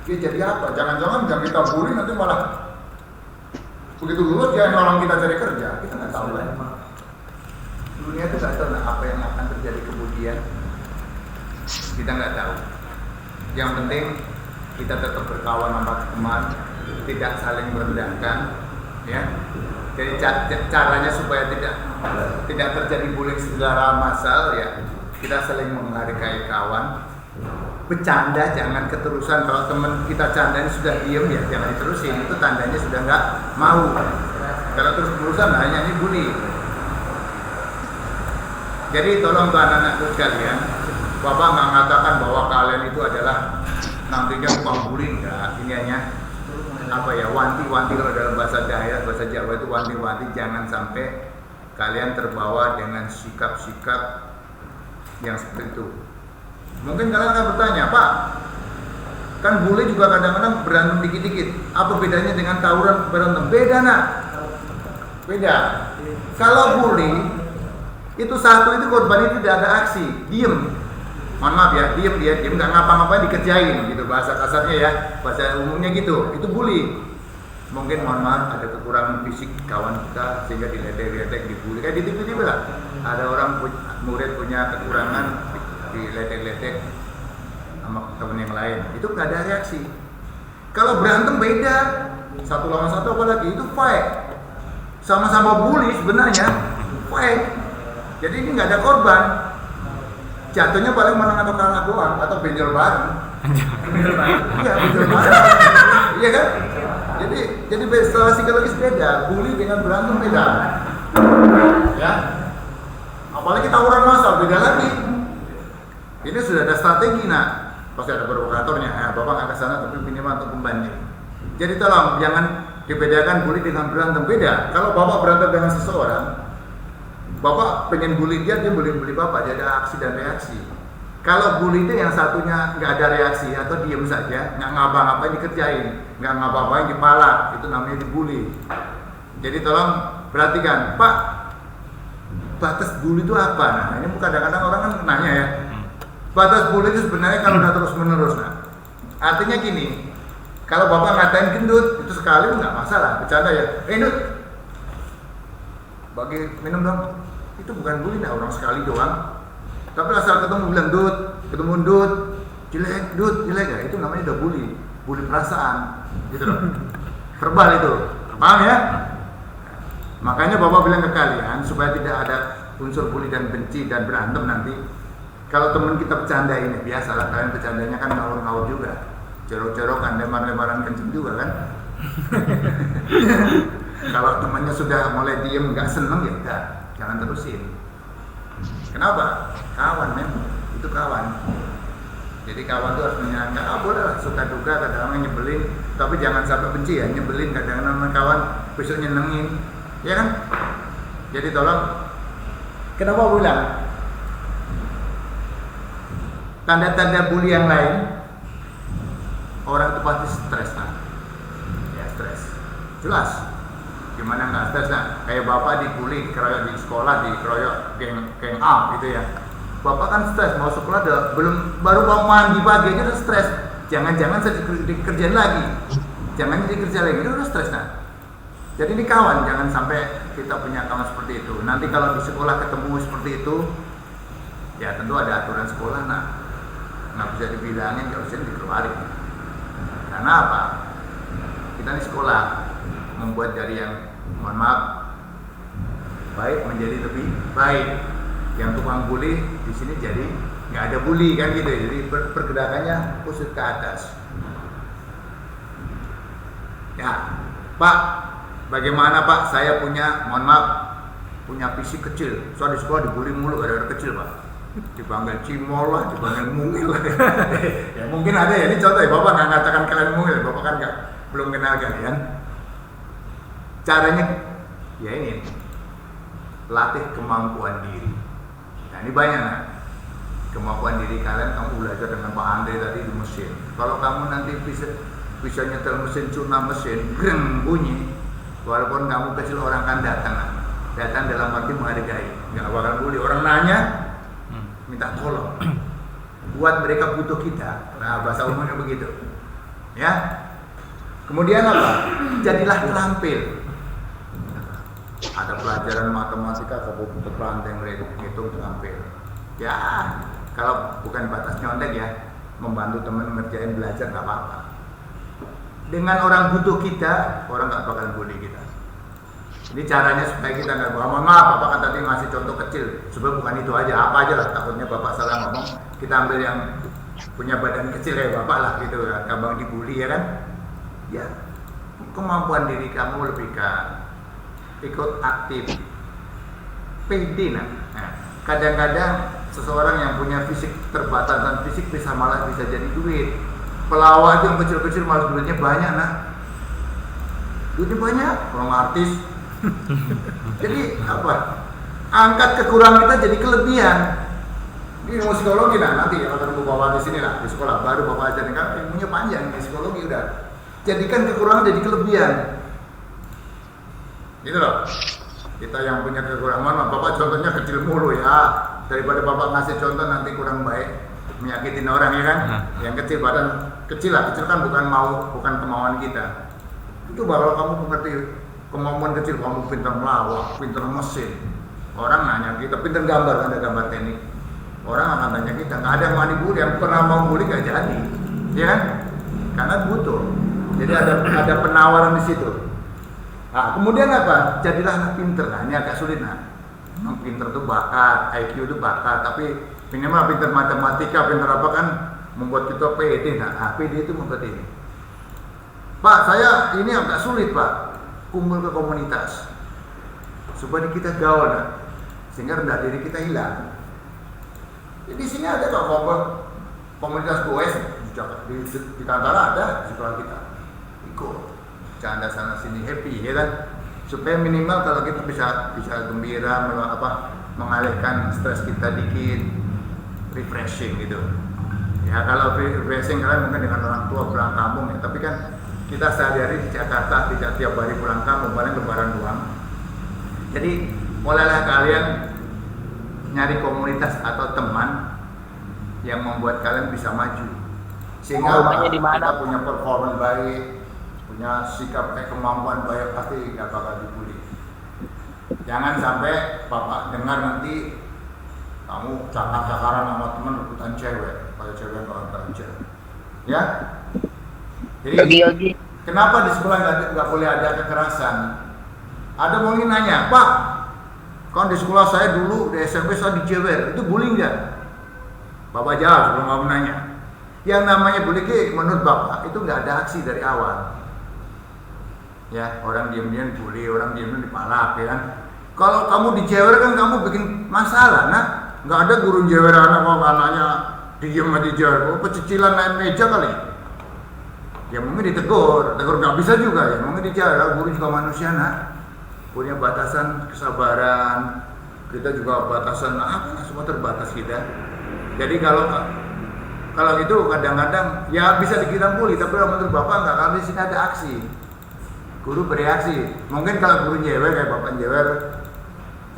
dia jadi apa. Jangan-jangan yang kita bully nanti malah begitu lulus dia nolong kita cari kerja, kita nggak tahu lah. Dunia itu nggak tahu apa yang akan terjadi kemudian, kita nggak tahu. Yang penting kita tetap berkawan sama teman, tidak saling merendahkan, ya. Jadi caranya supaya tidak terjadi bullying secara massal ya, kita saling menghargai kawan. Bercanda jangan keterusan. Kalau teman kita candanya sudah diem ya jangan diterusin, itu tandanya sudah nggak mau. Kalau terus terusan hanya ini bully. Jadi tolong tuh anak-anak sekalian, bapak nggak mengatakan bahwa kalian itu adalah nantinya tukang bully, enggak. Ini hanya apa ya, wanti-wanti. Kalau dalam bahasa daerah, bahasa Jawa itu wanti-wanti, jangan sampai kalian terbawa dengan sikap-sikap yang seperti itu. Mungkin kalian akan bertanya, Pak, kan bully juga kadang-kadang berantem dikit-dikit, apa bedanya dengan tawuran berantem? Beda, nak, beda. Kalau bully itu satu, itu korban itu tidak ada aksi, diem. Mohon maaf ya, diem, nggak ngapa-ngapain, dikerjain gitu, bahasa kasarnya ya, bahasa umumnya gitu, itu bully. Mungkin mohon maaf ada kekurangan fisik kawan kita sehingga diledek-ledek, dibully. Kayak di TV lah, ada orang murid punya kekurangan, diledek-ledek sama teman yang lain, itu nggak ada reaksi. Kalau berantem beda, satu lawan satu apalagi, itu fight, sama-sama bully sebenarnya, fight. Jadi ini nggak ada korban. Jatuhnya paling menang atau kalah doang, atau benjol bareng. Iya, benjol bareng. Iya kan? Jadi secara psikologis beda, bully dengan berantem beda. Ya. Apalagi tawuran massal beda lagi. Ini sudah ada strategi, nak. Pasti ada provokatornya. Ya, bapak nggak ke sana tapi minimal untuk pembanding. Jadi tolong jangan dibedakan bully dengan berantem, beda. Kalau bapak berantem dengan seseorang, bapak pengen bully dia bully bapak, jadi ada aksi dan reaksi. Kalau bully itu yang satunya nggak ada reaksi atau diem saja, nggak ngapa-ngapain dikerjain, nggak ngapa-ngapain dipalak, itu namanya dibully. Jadi tolong perhatikan, Pak, batas bully itu apa? Nah, ini kadang-kadang orang kan nanya ya, batas bully itu sebenarnya kalau udah terus-menerus, nah, artinya gini, kalau bapak ngatain gendut, itu sekali nggak masalah, bercanda ya, gendut, bagi minum dong. Itu bukan bully, nah, orang sekali doang. Tapi asal ketemu bilang ketemu jelek ya, itu namanya udah bully perasaan, gitu loh. Verbal itu, paham ya? Makanya bapak bilang ke kalian supaya tidak ada unsur bully dan benci dan berantem nanti. Kalau teman kita bercanda ini, biasalah kalian bercandanya kan ngawur-ngawur juga, jorok-jorokan, lembar-lembaran kencing juga kan. Kalau temannya sudah mulai diem, nggak seneng ya udah, jangan terusin. Kenapa? Kawan memang, itu kawan. Jadi kawan itu harus menyenangkan. Boleh lah, suka duka, kadang-kadang nyebelin, tapi jangan sampai benci ya, nyebelin kadang-kadang kawan, besok nyenengin, ya kan? Jadi tolong, kenapa bilang? Tanda-tanda bully yang lain, orang itu pasti stres nah. Ya stres, jelas. Gimana nggak stres nah? Kayak bapak dibully, dikeroyok di sekolah, dikeroyok geng A gitu ya. Bapak kan stres, mau sekolah baru mau mandi pagi aja udah stres. Jangan-jangan saya dikerjain lagi, jangan dikerjain lagi, udah stres nah. Jadi ini kawan, jangan sampai kita punya kawan seperti itu. Nanti kalau di sekolah ketemu seperti itu, ya tentu ada aturan sekolah nah. Nggak bisa dibilangin, nggak bisa dikeluarin. Karena apa? Kita di sekolah membuat dari yang, mohon maaf, baik menjadi lebih baik. Yang tukang bully di sini jadi nggak ada bully kan gitu. Jadi pergerakannya pusat ke atas. Ya, Pak, bagaimana Pak? Saya punya, mohon maaf, punya fisik kecil. Soal di sekolah dibully mulu, ada kecil Pak. Dipanggil cimol lah, dipanggil mungil lah. Ya mungkin ada ya, ini contoh ya, Bapak nggak ngatakan kalian mungil, Bapak kan belum kenal kalian. Caranya, ya ini, latih kemampuan diri. Nah ini banyak nah, kemampuan diri kalian, kamu belajar dengan Pak Andre tadi di mesin. Kalau kamu nanti bisa nyetel mesin, cuna mesin, greng bunyi, walaupun kamu kecil orang kan datang dalam arti menghargai, nggak bakal bully. Orang nanya, minta tolong, buat mereka butuh kita. Nah bahasa umumnya begitu, ya. Kemudian apa? Jadilah terampil. Ada pelajaran matematika, kamu butuh ranteng, hitung terampil. Ya, kalau bukan batas nyontek ya, membantu teman ngerjain belajar nggak apa-apa. Dengan orang butuh kita, orang nggak bakal bully kita. Ini caranya supaya kita nggak bohong. Maaf, Bapak kan tadi ngasih contoh kecil. Sebab bukan itu aja, apa aja lah. Takutnya Bapak salah ngomong. Kita ambil yang punya badan kecil kayak Bapak lah gitu ya. Gampang dibully ya kan? Ya, kemampuan diri kamu lebih ke ikut aktif, pede nah. Kadang-kadang seseorang yang punya fisik terbatas dan fisik malah bisa jadi duit. Pelawak itu yang kecil-kecil malah duitnya banyak nah. Duitnya banyak, orang artis. Jadi apa? Angkat kekurangan kita jadi kelebihan. Ini ilmu psikologi nah, nanti kalau ketemu Bapak di sini lah di sekolah baru Bapak ajarin kan ilmunya panjang di psikologi udah. Jadikan kekurangan jadi kelebihan. Gitu loh. Kita yang punya kekurangan, Bapak contohnya kecil mulu ya. Daripada Bapak ngasih contoh nanti kurang baik, menyakitin orang ya kan. Yang kecil badan kecil lah, kecil kan bukan kemauan kita. Itu bakal kamu mengerti kemampuan kecil, kamu pintar melawak, pintar mesin. Orang nanya kita pintar gambar, ada gambar teknik. Orang akan tanya kita, nggak ada yang mau dibully, yang pernah mau bully nggak jadi, ya kan? Karena butuh. Jadi ada penawaran di situ. Nah, kemudian apa? Jadilah anak pinter. Nah, ini agak sulit nah. Memang pinter itu bakat, IQ itu bakat, tapi minimal pinter matematika, pinter apa kan membuat kita pede. Nah, pede itu membuat ini. Pak, saya ini agak sulit Pak, kumpul ke komunitas supaya kita gaul nah. Sehingga rendah diri kita hilang. Jadi di sini ada kok komunitas goes di Kantara ada di sekolah kita. Ikut. Canda sana sini happy ya kan, supaya minimal kalau kita bisa gembira mengalihkan stres kita dikit, refreshing gitu ya. Kalau refreshing kalian mungkin dengan orang tua pulang kampung ya, tapi kan kita sehari-hari di Jakarta tidak tiap hari pulang kampung, paling lebaran doang. Jadi mulailah kalian nyari komunitas atau teman yang membuat kalian bisa maju sehingga kita punya performa baik, punya sikap kemampuan baik, pasti nggak bakal dibully. Jangan sampai Bapak dengar nanti kamu cakar-cakaran sama teman rebutan cewek, pada cewek kalau cewek. Ya. Jadi kenapa di sekolah nggak boleh ada kekerasan? Ada mungkin nanya, Pak, kan di sekolah saya dulu di SMP saya dijewer, itu bullying nggak? Bapak jawab sebelum kamu nanya. Yang namanya bullying menurut Bapak itu nggak ada aksi dari awal. Ya, orang diam-diam dibully, orang diam-diam dipalak, ya kan. Kalau kamu dijewer kan kamu bikin masalah, nah. Nggak ada guru jewer anak kalau anaknya diem aja dijewer, pecicilan naik meja kali. Ya mungkin ditegur nggak bisa juga ya, mungkin dijewer. Guru juga manusia, nah. Punya batasan kesabaran, kita juga batasan apa, semua terbatas kita. Jadi kalau itu kadang-kadang ya bisa dikira bully, tapi kalau menurut bapak nggak, kalau di sini ada aksi. Guru bereaksi. Mungkin kalau guru jewer kayak bapak jewer,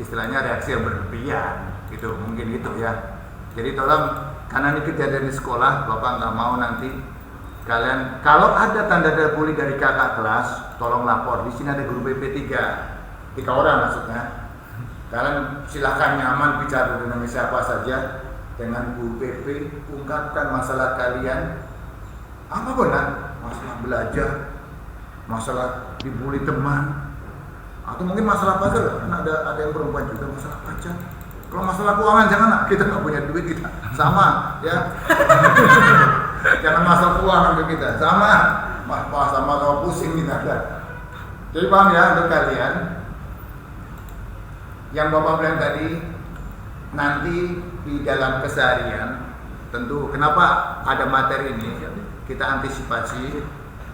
istilahnya reaksi yang berlebihan, gitu. Mungkin itu ya. Jadi tolong, karena ini kejadian di sekolah, bapak nggak mau nanti kalian kalau ada tanda-tanda bully dari kakak kelas, tolong lapor. Di sini ada guru BP 3 orang maksudnya. Kalian silakan nyaman bicara dengan siapa saja, dengan guru BP, ungkapkan masalah kalian. Apa benar? Masalah belajar, masalah dibully teman, atau mungkin masalah pacar. Kan ada yang perempuan juga masalah pacar. Kalau masalah keuangan jangan, kita nggak punya duit, kita sama ya. Jangan masalah keuangan ke kita sama, sama pusing kita kan. Jadi paham ya untuk kalian. Yang bapak bilang tadi, nanti di dalam keseharian, tentu kenapa ada materi ini, kita antisipasi.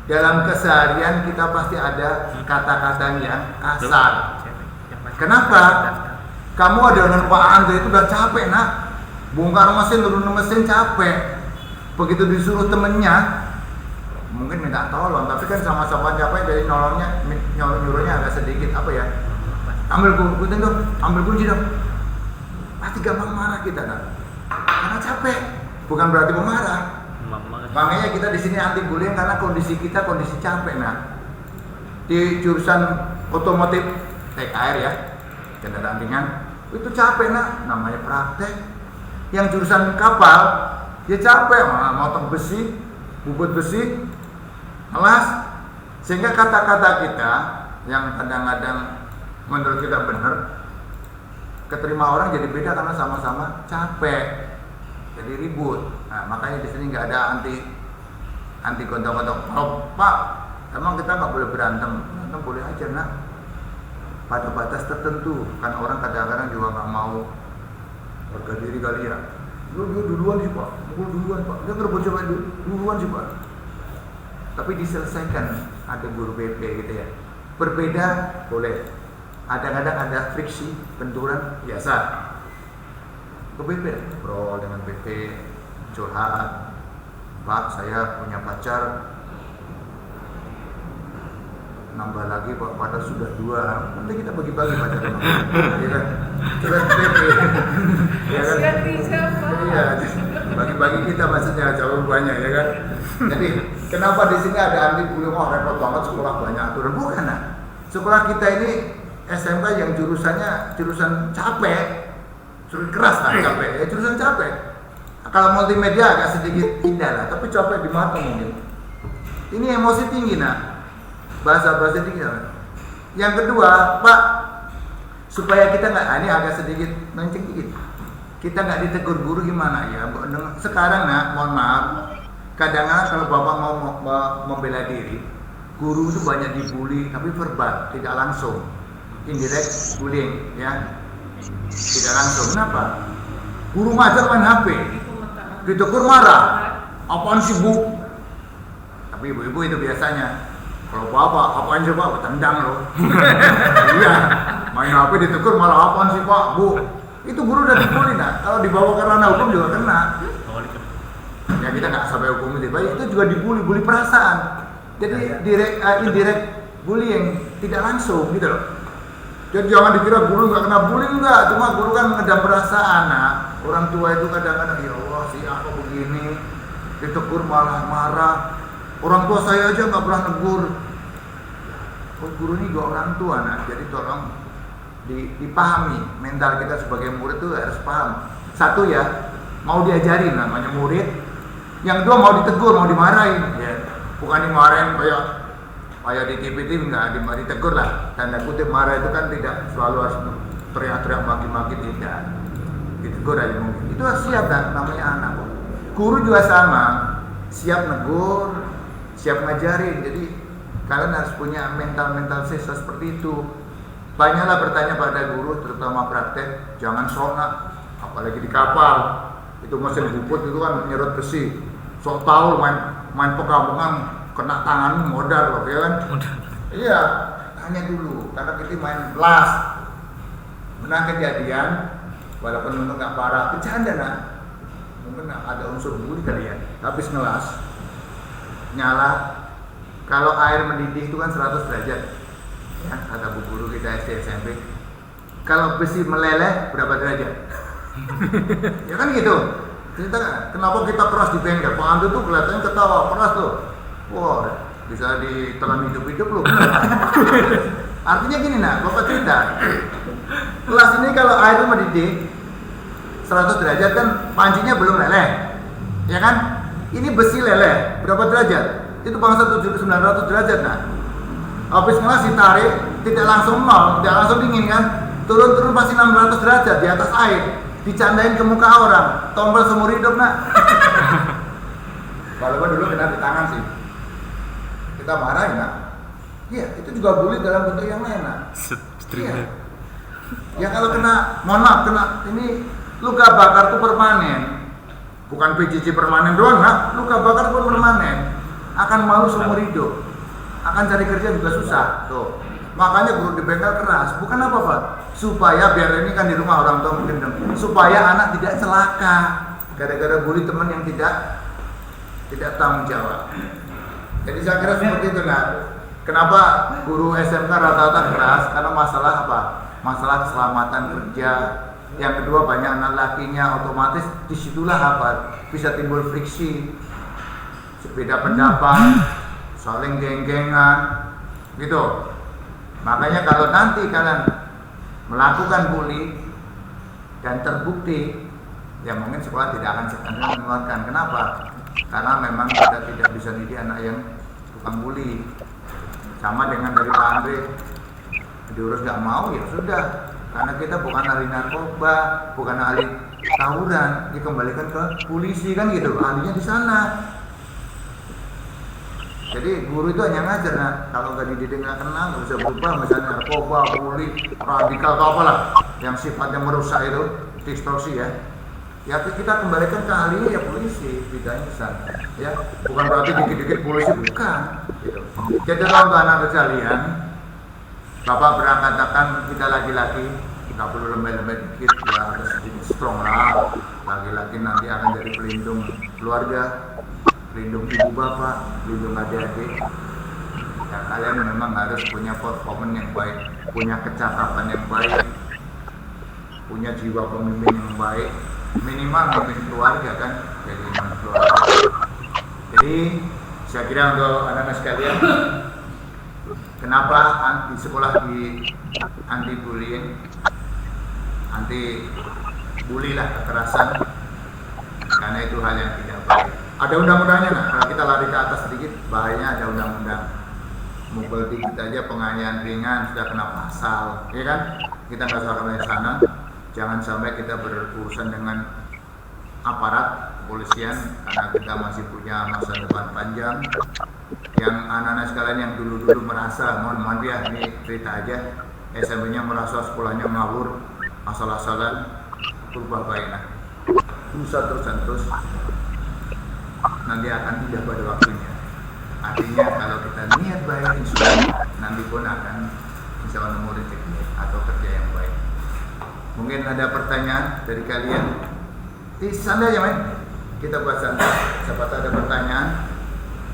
Dalam keseharian kita pasti ada kata-kata yang kasar. Kenapa? Kamu ada dengan Pak Andre itu udah capek, nak. Bongkar mesin, turun mesin capek. Begitu disuruh temennya, mungkin minta tolong, tapi kan sama-sama capek, jadi nyuruhnya agak sedikit apa ya? Ambil kunci dong, ambil kunci dong. Pasti gampang marah kita, nak. Karena capek, bukan berarti memarah. Makanya kita di sini anti bullying karena kondisi kita kondisi capek, nah. Di jurusan otomotif TKR ya, kendaraan ringan, itu capek, nak. Namanya praktek. Yang jurusan kapal, dia capek, motong besi, bubut besi, melas. Sehingga kata-kata kita yang kadang-kadang menurut kita benar, keterima orang jadi beda karena sama-sama capek. Jadi ribut. Nah, makanya di sini nggak ada anti gontok-gontok. Oh, Pak, emang kita nggak boleh berantem boleh aja, nak. Pada batas tertentu. Kan orang kadang-kadang juga nggak mau harga diri kali ya. Dia duluan sih, Pak. Mukul duluan, Pak. Dia ngerebut coba duluan sih, Pak. Tapi diselesaikan. Ada guru BP gitu ya. Berbeda boleh. Kadang-kadang ada friksi, benturan biasa. Ke BP, bro, dengan BP curhat, Pak, saya punya pacar, nambah lagi Pak, padahal sudah 2. Nanti kita bagi-bagi pacar sama ya kan? Curhat BP ya kan? Iya, bagi-bagi kita maksudnya jauh banyak ya kan? Jadi kenapa di sini ada anti bullying? Oh, repot banget, sekolah banyak aturan. Bukan, nah. Sekolah kita ini SMK yang jurusan capek, suruh keras lah, capek ya, jurusan capek. Kalau multimedia agak sedikit indah lah, tapi capek di mata mungkin. Ini emosi tinggi, nak. Bahasa tinggi. Yang kedua, Pak, supaya kita nggak, ini agak sedikit menceng dikit. Kita nggak ditegur guru gimana ya? Sekarang, nak, mohon maaf, kadang-kadang kalau bapak mau membela diri, guru itu banyak dibully, tapi verbal, tidak langsung, indirect bullying, ya. Tidak langsung. Kenapa? Guru ngajar main HP, ditegur marah. Apaan sih, Bu? Tapi ibu-ibu itu biasanya. Kalau bapak, apaan sih, Pak? Tendang loh. Iya, main HP ditegur malah apaan sih, Pak? Bu, itu guru udah dibully, nah. Kalau dibawa ke ranah hukum juga kena. Ya kita nggak sampai hukum itu juga bully perasaan. Jadi indirect bullying, tidak langsung gitu loh. Jadi jangan dikira guru nggak kena bullying, enggak, cuma guru kan mengedam perasaan. Nah, orang tua itu kadang-kadang, ya Allah, si apa begini, ditegur malah marah. Orang tua saya aja nggak pernah negur. Oh, guru ini juga orang tua, nah. Jadi tolong dipahami, mental kita sebagai murid itu harus paham. Satu ya, mau diajarin namanya murid. Yang kedua mau ditegur, mau dimarahin. Ya, bukan dimarahin kayak di TV nggak ditegur lah, tanda kutip marah itu kan tidak selalu harus teriak-teriak maki-maki, tidak, ditegur aja mungkin. Itu harus siap kan, namanya anak. Guru juga sama, siap negur, siap ngajarin. Jadi kalian harus punya mental siswa seperti itu. Banyaklah bertanya pada guru, terutama praktek, jangan sonak, apalagi di kapal. Itu mesin bubut itu kan nyerot besi. Sok tahu main pekampungan kena tangan modal loh, ya kan? Iya, tanya dulu, karena kita main las. Pernah kejadian, walaupun untuk nggak parah, bercanda nak. Mungkin ada unsur bully kali ya. Habis ngelas, nyala. Kalau air mendidih itu kan 100 derajat, ya kata bu guru kita SD SMP. Kalau besi meleleh berapa derajat? Ya kan gitu. Kita kenapa kita keras di bengkel? Pak Andu tuh kelihatannya ketawa keras tuh. Wah, bisa ditelan hidup-hidup loh. Artinya gini nak, bapak cerita. Kelas ini kalau air itu mendidih 100 derajat kan pancinya belum leleh, ya kan? Ini besi leleh, berapa derajat? Itu bangsa 700-900 derajat nah. Habis ngelas ditarik, tidak langsung nol, tidak langsung dingin kan? Turun-turun pasti 600 derajat di atas air, dicandain ke muka orang, tombol seumur hidup nak. Walaupun dulu kena di tangan sih, kita marahin nak. Iya, itu juga bully dalam bentuk yang lain nak. Iya. Ya kalau kena, mohon maaf, kena ini luka bakar itu permanen, bukan PJJ permanen doang nak. Luka bakar pun permanen, akan malu seumur hidup, akan cari kerja juga susah. Tuh, makanya guru di bengkel keras. Bukan apa Pak? Supaya biar ini kan di rumah orang tua mungkin, supaya anak tidak celaka gara-gara bully teman yang tidak tanggung jawab. Jadi saya kira seperti itu nak. Kenapa guru SMK rata-rata keras? Karena masalah apa? Masalah keselamatan kerja. Yang kedua banyak anak lakinya, otomatis disitulah apa? Bisa timbul friksi, beda pendapat, saling geng-gengan, gitu. Makanya kalau nanti kalian melakukan bully dan terbukti, ya mungkin sekolah tidak akan segan mengeluarkan. Kenapa? Karena memang kita tidak bisa didik anak yang tukang bully. Sama dengan dari Pak Andre, diurus gak mau ya sudah, karena kita bukan ahli narkoba, bukan ahli tawuran, dikembalikan ke polisi kan gitu, ahlinya di sana. Jadi guru itu hanya ngajar, nah kalau nggak dididik nggak kenal, nggak bisa berubah, misalnya narkoba, bully, radikal atau apalah, yang sifatnya merusak itu, distorsi ya. Ya kita kembalikan ke ahlinya ya polisi, bedanya besar, ya bukan berarti dikit-dikit polisi, bukan. Gitu. Jadi untuk anak kalian, bapak berangkatakan kita laki-laki nggak perlu lembek-lembek dikit, ya harus sedikit strong lah. Laki-laki nanti akan jadi pelindung keluarga, pelindung ibu bapak, pelindung adik-adik. Ya, kalian memang harus punya performance yang baik, punya kecakapan yang baik, punya jiwa pemimpin yang baik. Minimal memimpin keluarga kan, jadi imam keluarga. Jadi saya kira untuk anak-anak sekalian, kenapa di sekolah di anti bullying, anti bully lah, kekerasan, karena itu hal yang tidak baik. Ada undang-undangnya nah, kalau kita lari ke atas sedikit bahayanya ada undang-undang. Mukul dikit aja penganiayaan ringan sudah kena pasal, ya kan? Kita nggak usah ke sana. Jangan sampai kita berurusan dengan aparat kepolisian karena kita masih punya masa depan panjang. Yang anak-anak sekalian yang dulu-dulu merasa, mohon ya ini cerita aja, SMP-nya merasa sekolahnya ngawur, asal-asalan, berubah baik. Berusaha terus nanti akan tidak pada waktunya. Artinya kalau kita niat baik, insya Allah nanti pun akan insya Allah nemu rezeki atau kerja yang baik. Mungkin ada pertanyaan dari kalian. Di sana aja men. Kita buat santai. Siapa tahu ada pertanyaan.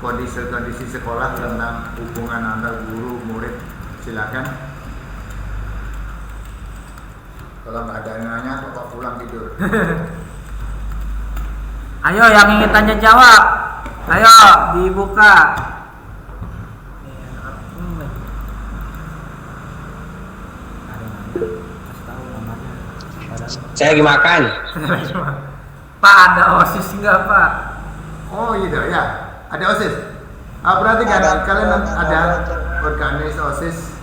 Kondisi sekolah tentang hubungan antar guru murid. Silakan. Kalau nggak ada yang nanya, bapak pulang tidur. Ayo yang ingin tanya jawab. Ayo dibuka. Saya lagi makan. Pak ada OSIS enggak Pak? Oh gitu ya, ada OSIS. Berarti kan kalian ada organis OSIS.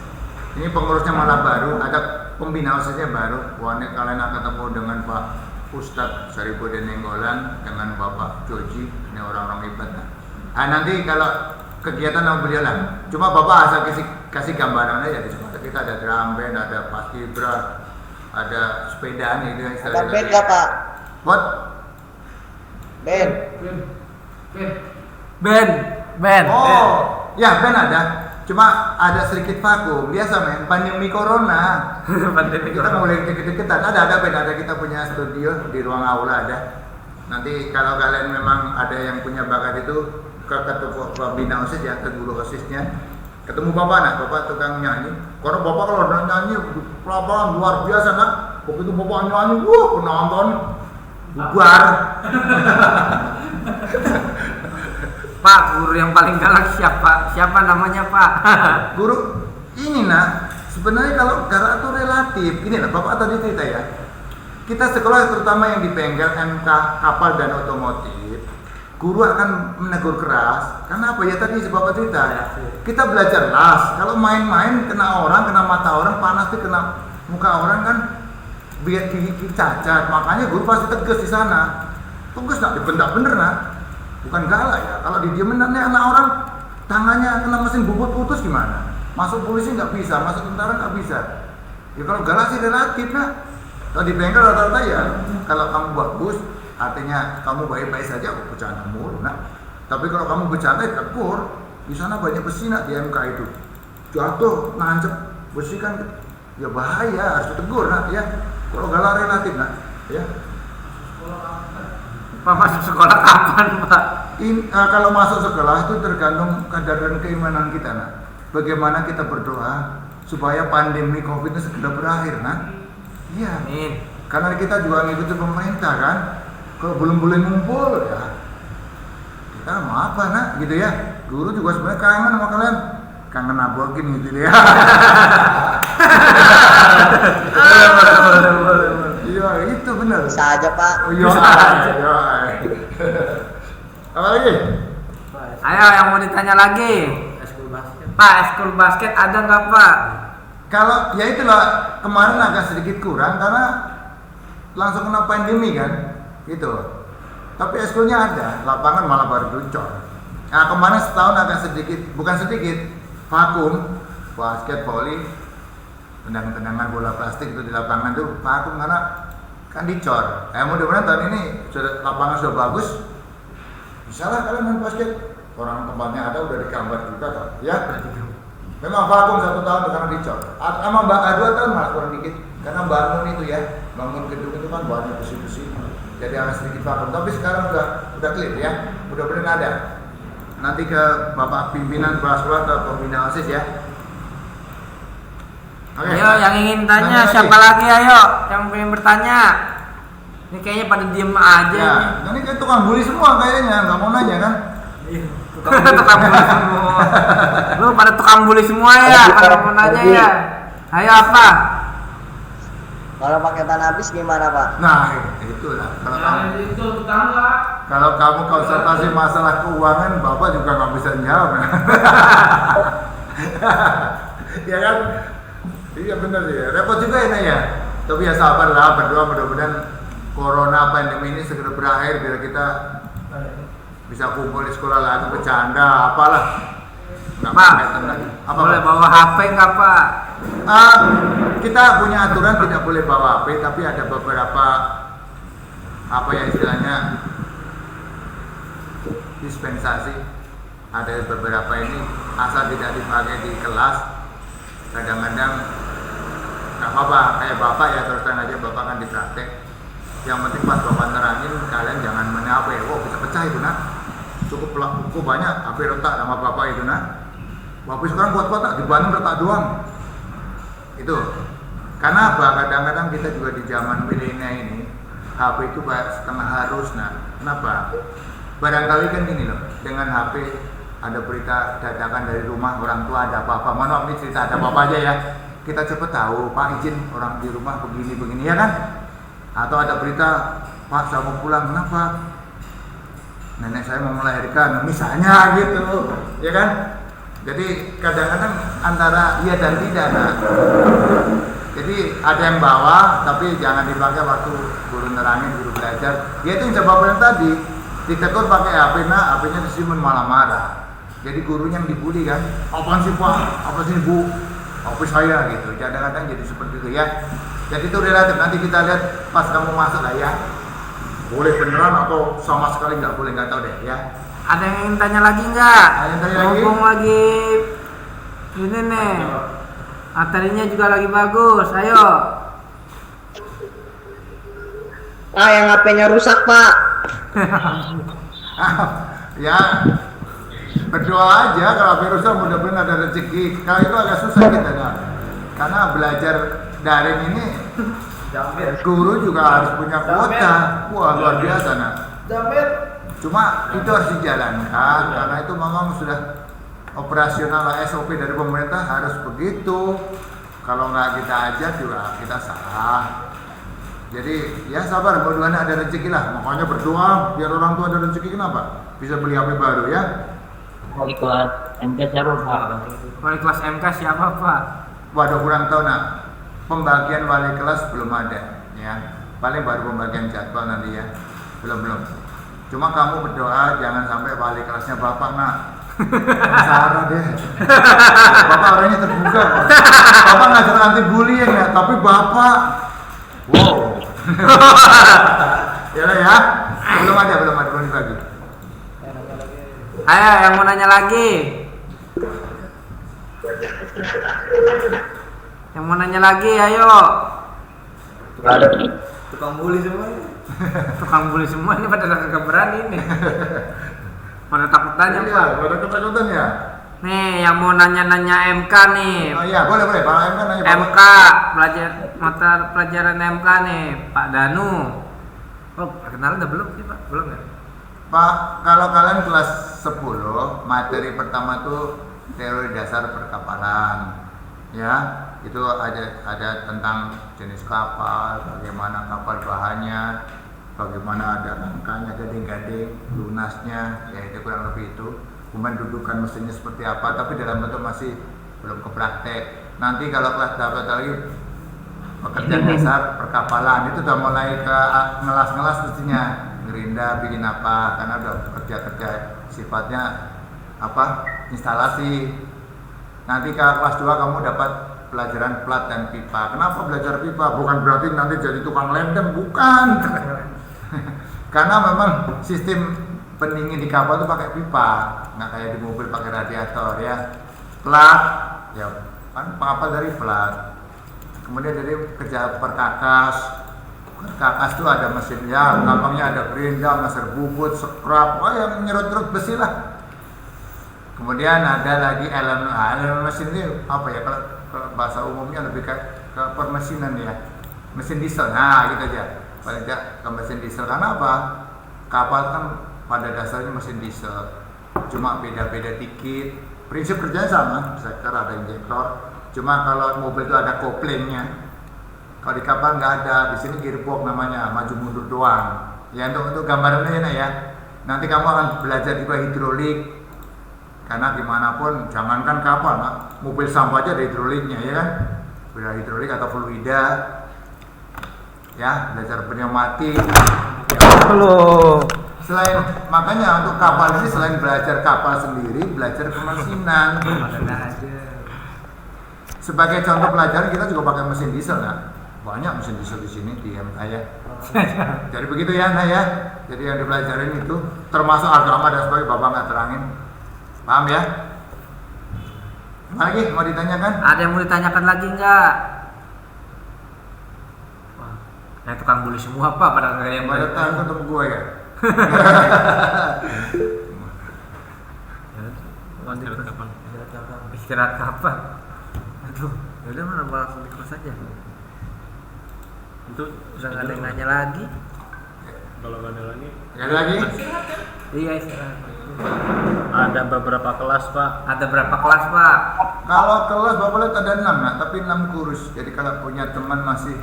Ini pengurusnya malah baru, ada pembina OSISnya baru. Wah ini kalian akan ketemu dengan Pak Ustadz Saripudin Nenggolan dengan Bapak Joji, ini orang-orang hebat. Nanti kalau kegiatan yang berjalan. Cuma Bapak asal kasih gambaran aja di sekolah kita ada drum band, ada paskibra, ada sepedaan itu yang Ada band nggak Pak? What? Band. Ben. Oh, ya band ada. Cuma ada sedikit vakum. Biasa men, pandemi corona. Kita mulai deket-deketan. Ada band, ada kita punya studio di ruang aula ada. Nanti kalau kalian memang ada yang punya bakat itu ke ketua bina OSIS ya, ke guru OSISnya. Ketemu Bapak nak, Bapak tukang nyanyi. Karena Bapak kalau udah nyanyi pelabaran luar biasa nak. Begitu Bapak nyanyi, penonton bubar. Pak, guru yang paling galak siapa? Siapa namanya Pak? Guru ini nak, sebenarnya kalau galak itu relatif. Ini lah Bapak tadi cerita ya. Kita sekolah terutama yang di bengkel MK kapal dan otomotif, guru akan menegur keras. Karena apa ya tadi Bapak cerita. Kita belajar las. Kalau main-main kena orang, kena mata orang, panas tuh kena muka orang kan, biar gigi cacat. Makanya guru pasti tegas di sana. Tegas nak dibentak bener nak. Bukan galak ya. Kalau didiemin nanti anak orang tangannya kena mesin bubut putus gimana? Masuk polisi nggak bisa, masuk tentara nggak bisa. Ya kalau galak sih relatif nak. Kalau di bengkel rata-rata ya, kalau kamu bagus, artinya kamu baik-baik saja, bercanda mulu nak. Tapi kalau kamu bercanda tegur, di sana banyak besi nak di MK itu. Jatuh, nancep besi kan, ya bahaya, harus ditegur nak ya. Kalau galak relatif nak, ya. Pak masuk sekolah kapan Pak? Kalau masuk sekolah itu tergantung kadar dan keimanan kita nak. Bagaimana kita berdoa supaya pandemi COVID itu segera berakhir nak. Iya. Amin. Karena kita juga ngikutin pemerintah kan. Kalau belum boleh ngumpul ya kita mau apa nak gitu ya. Guru juga sebenarnya kangen sama kalian. Kangen nabokin gitu ya. Iya itu benar. Bisa aja Pak. Oh, iya. Apa lagi? Ayo yang mau ditanya lagi. Pak, eskul basket ada nggak Pak? Kalau ya itulah kemarin agak sedikit kurang karena langsung kena pandemi kan, gitu. Tapi eskulnya ada, lapangan malah baru dicor. Nah kemarin setahun agak sedikit, bukan sedikit, vakum, basket, voli, tendangan bola plastik itu di lapangan tuh vakum karena kan dicor. Mudah-mudahan tahun ini lapangan sudah bagus, bisa lah kalian main basket. Orang tempatnya ada udah digambar juga kan, ya. Memang vakum 1 tahun karena dicor. Emang 2 tahun malah kurang dikit. Karena bangun itu ya, bangun gedung itu kan banyak besi-besi. Jadi agak sedikit vakum. Tapi sekarang udah clear ya. Mudah-mudahan ada. Nanti ke Bapak pimpinan sekolah ke pembina OSIS ya. Oke. Ayo yang ingin tanya siapa lagi ayo yang pengen bertanya. Ini kayaknya pada diem aja Ya, nih. ini kayak tukang bully semua kayaknya, nggak mau nanya kan? Tukang bully semua. Lu pada tukang bully semua ya, kalau mau nanya ya. Ayo apa? Kalau paketan habis gimana Pak? Nah, itulah. Itu tetangga. Kalau kamu konsultasi masalah keuangan, Bapak juga nggak bisa jawab. Ya kan? Iya benar ya. Repot juga ini ya. Tapi ya sabarlah, berdoa mudah-mudahan corona pandemi ini segera berakhir biar kita bisa kumpul di sekolah lagi, bercanda, apalah. Pak, boleh bawa HP nggak Pak? Kita punya aturan tidak boleh bawa HP, tapi ada beberapa apa ya istilahnya dispensasi. Ada beberapa ini asal tidak dipakai di kelas, kadang-kadang nggak apa-apa. Kayak Bapak ya terus terang aja, Bapak kan dipraktek. Yang penting pas Bapak nerangin, kalian jangan main HP. Oh bisa pecah itu nak. Cukup buku banyak, HP retak sama Bapak itu nak. Bapak sekarang buat di Bandung retak doang. Itu karena apa? Kadang-kadang kita juga di zaman milenial ini HP itu setengah harus nah. Kenapa? Barangkali kan gini loh, dengan HP ada berita dadakan dari rumah orang tua ada apa-apa. Mana ini cerita ada apa-apa aja ya. Kita cepet tahu, Pak izin orang di rumah begini ya kan? Atau ada berita, Pak saya mau pulang, kenapa? Nenek saya mau melahirkan, misalnya gitu, ya kan? Jadi kadang-kadang antara iya dan tidak nah. Jadi ada yang bawa, tapi jangan dipakai waktu guru nerangin, guru belajar. Ya itu yang coba tadi, ditegur pakai HP, nah HP-nya disimpan malah marah. Jadi gurunya yang dibully kan, apaan sih Pak, apa sih Bu, apa saya gitu. Kadang-kadang jadi seperti itu ya. Jadi itu relatif, nanti kita lihat pas kamu masuk lah ya. Boleh beneran atau sama sekali nggak boleh, nggak tahu deh ya. Ada yang ingin tanya lagi nggak? Ada yang tanya lagi? Mumpung lagi ini nih, materinya juga lagi bagus. Ayo. Yang HP-nya rusak Pak. Ya berdoa aja kalau virusnya mudah-mudahan ada rezeki. Kalau itu agak susah kita kan, karena belajar daring ini guru juga harus punya kuota. Wah luar biasa nah. Cuma itu harus dijalankan karena itu memang sudah operasional SOP dari pemerintah harus begitu. Kalau nggak kita ajar juga kita salah. Jadi ya sabar, mudah-mudahan ada rezeki lah. Makanya berdoa biar orang tua ada rezeki. Kenapa? Bisa beli HP baru ya. Wali kelas MK siapa Pak? Wali kelas MK siapa Pak? Waduh kurang tahu nak. Pembagian wali kelas belum ada ya. Paling baru pembagian jadwal nanti ya. Belum. Cuma kamu berdoa jangan sampai wali kelasnya bapak nak. Sarah deh. Bapak orangnya terbuka. Bapak ngajar anti bullying ya, tapi bapak wow. Ya belum ada belum dibagi. Ayo yang mau nanya lagi. Yang mau nanya lagi ayo. Tukang bully semua. Tukang bully semua ini pada kagak berani nih. Pada takut tanya Pak. Pada ketakutan ya. Nih yang mau nanya-nanya MK nih. Oh iya boleh. Pak MK nanya MK mata pelajaran MK nih Pak Danu. Oh perkenalan udah belum sih Pak? Belum ya? Pak, kalau kalian kelas 10, materi pertama tuh teori dasar perkapalan. Ya, itu ada tentang jenis kapal, bagaimana kapal bahannya, bagaimana ada rangkanya, gading-gading, lunasnya, ya itu kurang lebih itu. Kemudian dudukan mesinnya seperti apa, tapi dalam bentuk masih belum ke praktek. Nanti kalau kelas dapat lagi pekerjaan dasar perkapalan itu udah mulai ke ngelas-ngelas mestinya. Gerinda bikin apa, karena udah kerja sifatnya apa instalasi. Nanti ke kelas 2 kamu dapat pelajaran plat dan pipa. Kenapa belajar pipa? Bukan berarti nanti jadi tukang lendem, bukan. Karena memang sistem pendingin di kapal itu pakai pipa, nggak kayak di mobil pakai radiator ya. Plat ya kan kapal dari plat. Kemudian dari kerja perkakas. Perkakas itu ada mesinnya, gampangnya ada gerinda, meser bubut, scrap, yang nyerut-nyerut besi lah. Kemudian ada lagi elemen mesin ini apa ya, kalau bahasa umumnya lebih ke permesinan ya, mesin diesel. Nah gitu aja, paling tidak ke mesin diesel. Karena apa? Kapal kan pada dasarnya mesin diesel, cuma beda-beda dikit. Prinsip kerjanya sama, sektor ada injektor. Cuma kalau mobil itu ada koplingnya. Kalau di kapal nggak ada, di sini gearbox namanya, maju mundur doang. Ya untuk gambarannya ya. Nanti kamu akan belajar juga hidrolik. Karena gimana pun, jangankan kapal, mobil sampah aja ada hidroliknya ya kan. Beda hidrolik atau fluida. Ya, belajar pneumatik. Selain makanya untuk kapal ini selain belajar kapal sendiri, belajar kemesinan. Sebagai contoh pelajaran kita juga pakai mesin diesel ya. Banyak mesin diesel di sini di MK ya. Jadi begitu ya, Nah ya. Jadi yang dipelajarin itu termasuk agama dan sebagainya, Bapak nggak terangin. Paham ya? Lagi mau ditanyakan? Ada yang mau ditanyakan lagi nggak? Wah, tukang bully semua Pak, pada nggak ada yang pada tahu ketemu gue ya. Istirahat kapan? Aduh, yaudah mana langsung di kelas aja. Itu udah nggak ada yang nanya lagi. Kalau nggak ada lagi. Nggak ada lagi? Iya istirahat. Ada beberapa kelas Pak. Ada berapa kelas Pak? Kalau kelas Bapak lihat ada 6 nah, tapi 6 kurus. Jadi kalau punya teman masih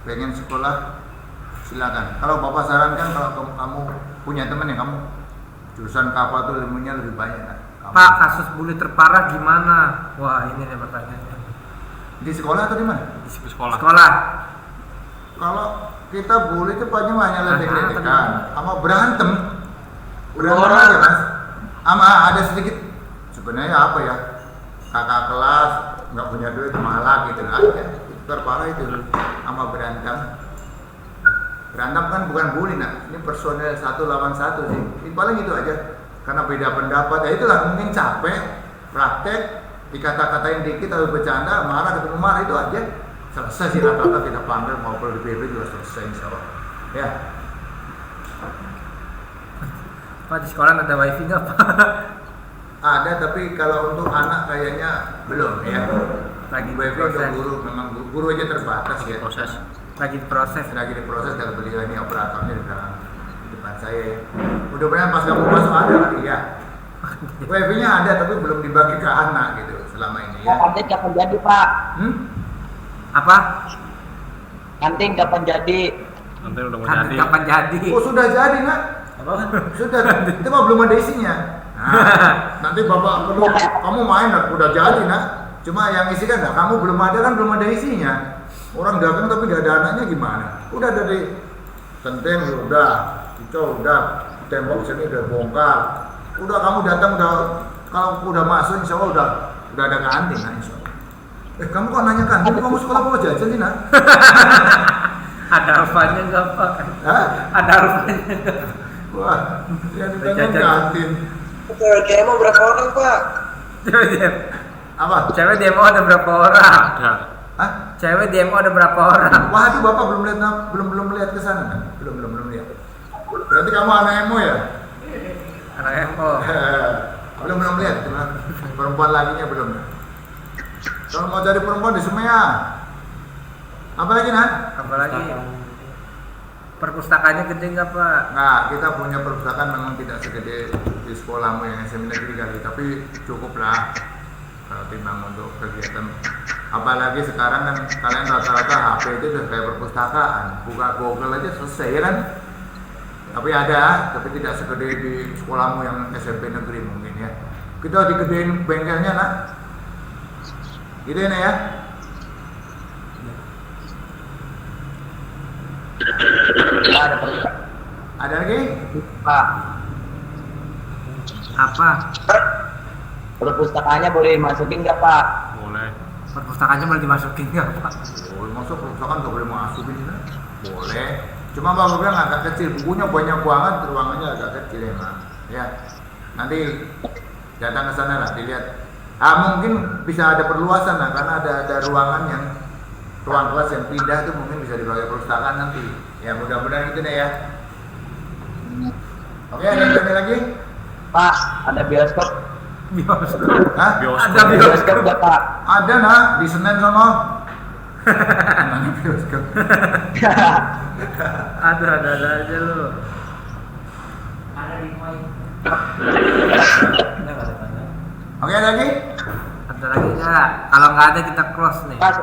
pengen sekolah, silakan. Kalau Bapak sarankan kalau kamu punya teman yang kamu jurusan kapal tuh ilmunya lebih banyak kan. Pak, kasus bully terparah gimana? Wah ini nih pertanyaannya. Di sekolah atau di mana? Di sekolah. Sekolah. Kalau kita bully itu paling hanya ledek-ledekan, sama berantem aja mas. Sama ada sedikit sebenarnya apa ya, kakak kelas nggak punya duit malah gitu aja. Itu terparah itu sama berantem kan bukan bully nak, ini personel 1 lawan 1 sih. Ini paling itu aja, karena beda pendapat. Ya itulah, mungkin capek praktek, dikata-katain dikit atau bercanda, marah ketemu marah, itu aja. Selesai sih, rata-rata kita panggil maupun di PB juga selesai insya Allah. Ya. Pak, di sekolah ada wifi nggak Pak? Ada, tapi kalau untuk anak kayaknya belum ya. Lagi wifi untuk guru, memang guru aja terbatas ya. Lagi diproses. Lagi diproses, kalau beliau ini operatornya di belakang di depan saya ya. Mudah-mudahan pas kamu masuk ada lagi ya. Wifi-nya ada tapi belum dibagi ke anak gitu selama ini ya. Kantin kapan jadi Pak? Apa? Kantin kapan jadi? Nanti udah mau Kan jadi. kapan jadi? Oh sudah jadi nak? Sudah, itu mah belum ada isinya. Nah, nanti bapak perlu kamu main nak, udah jadi nak. Cuma yang isi kan kamu belum ada kan, belum ada isinya. Orang dagang tapi gak ada anaknya gimana? Udah dari genteng udah, itu udah, tembok sini udah bongkar. Udah kamu datang udah, kalau udah masuk insya Allah udah ada kantin nah insya Allah. Kamu kok nanya kantin? Kamu sekolah bawa jajan sih nak? Ada apanya nggak Pak? Hah? Ada apanya nggak? Wah, yang ditanya kantin. Kayak mau berapa orang Pak? Apa? Cewek demo ada berapa orang? Ada. Hah? Cewek demo ada berapa orang? Wah, itu bapak belum lihat ke sana kan? Belum lihat. Berarti kamu anak emo ya? Anak emo. belum lihat, cuma perempuan laginya belum. Kalau mau cari perempuan di Semea. Apa lagi nak? Apalagi perpustakaannya gede nggak Pak? Nah, kita punya perpustakaan memang tidak segede di sekolahmu yang SMA negeri kali, tapi cukup lah kalau timbang untuk kegiatan. Apalagi sekarang kan kalian rata-rata HP itu sudah kayak perpustakaan, buka Google aja selesai ya kan? Tapi ada, tapi tidak segede di sekolahmu yang SMP negeri mungkin ya. Kita digedein bengkelnya nak, gedein ya. Ada lagi? Pak, Apa? perpustakaannya boleh dimasukin nggak Pak? Boleh. Perpustakaannya boleh dimasukin nggak Pak? Boleh masuk perpustakaan nggak boleh masukin sih? Boleh. Cuma bapak bilang agak kecil, bukunya banyak banget, ruangannya agak kecil emang. Ya, nanti datang ke sana lah dilihat. Mungkin bisa ada perluasan lah, karena ada ruangan yang ruang kelas yang pindah tuh mungkin bisa dipakai perpustakaan nanti. Ya mudah-mudahan itu deh ya. Oke, ada yang tanya lagi? Pak, ada bioskop? Bioskop. Hah? Ada Bioskop nggak Pak? Ada nak di Senen sono. Mana bioskop? Ada aja lu. Oke, ada lagi? Ada lagi nggak? Kalau nggak ada kita close nih. Pak,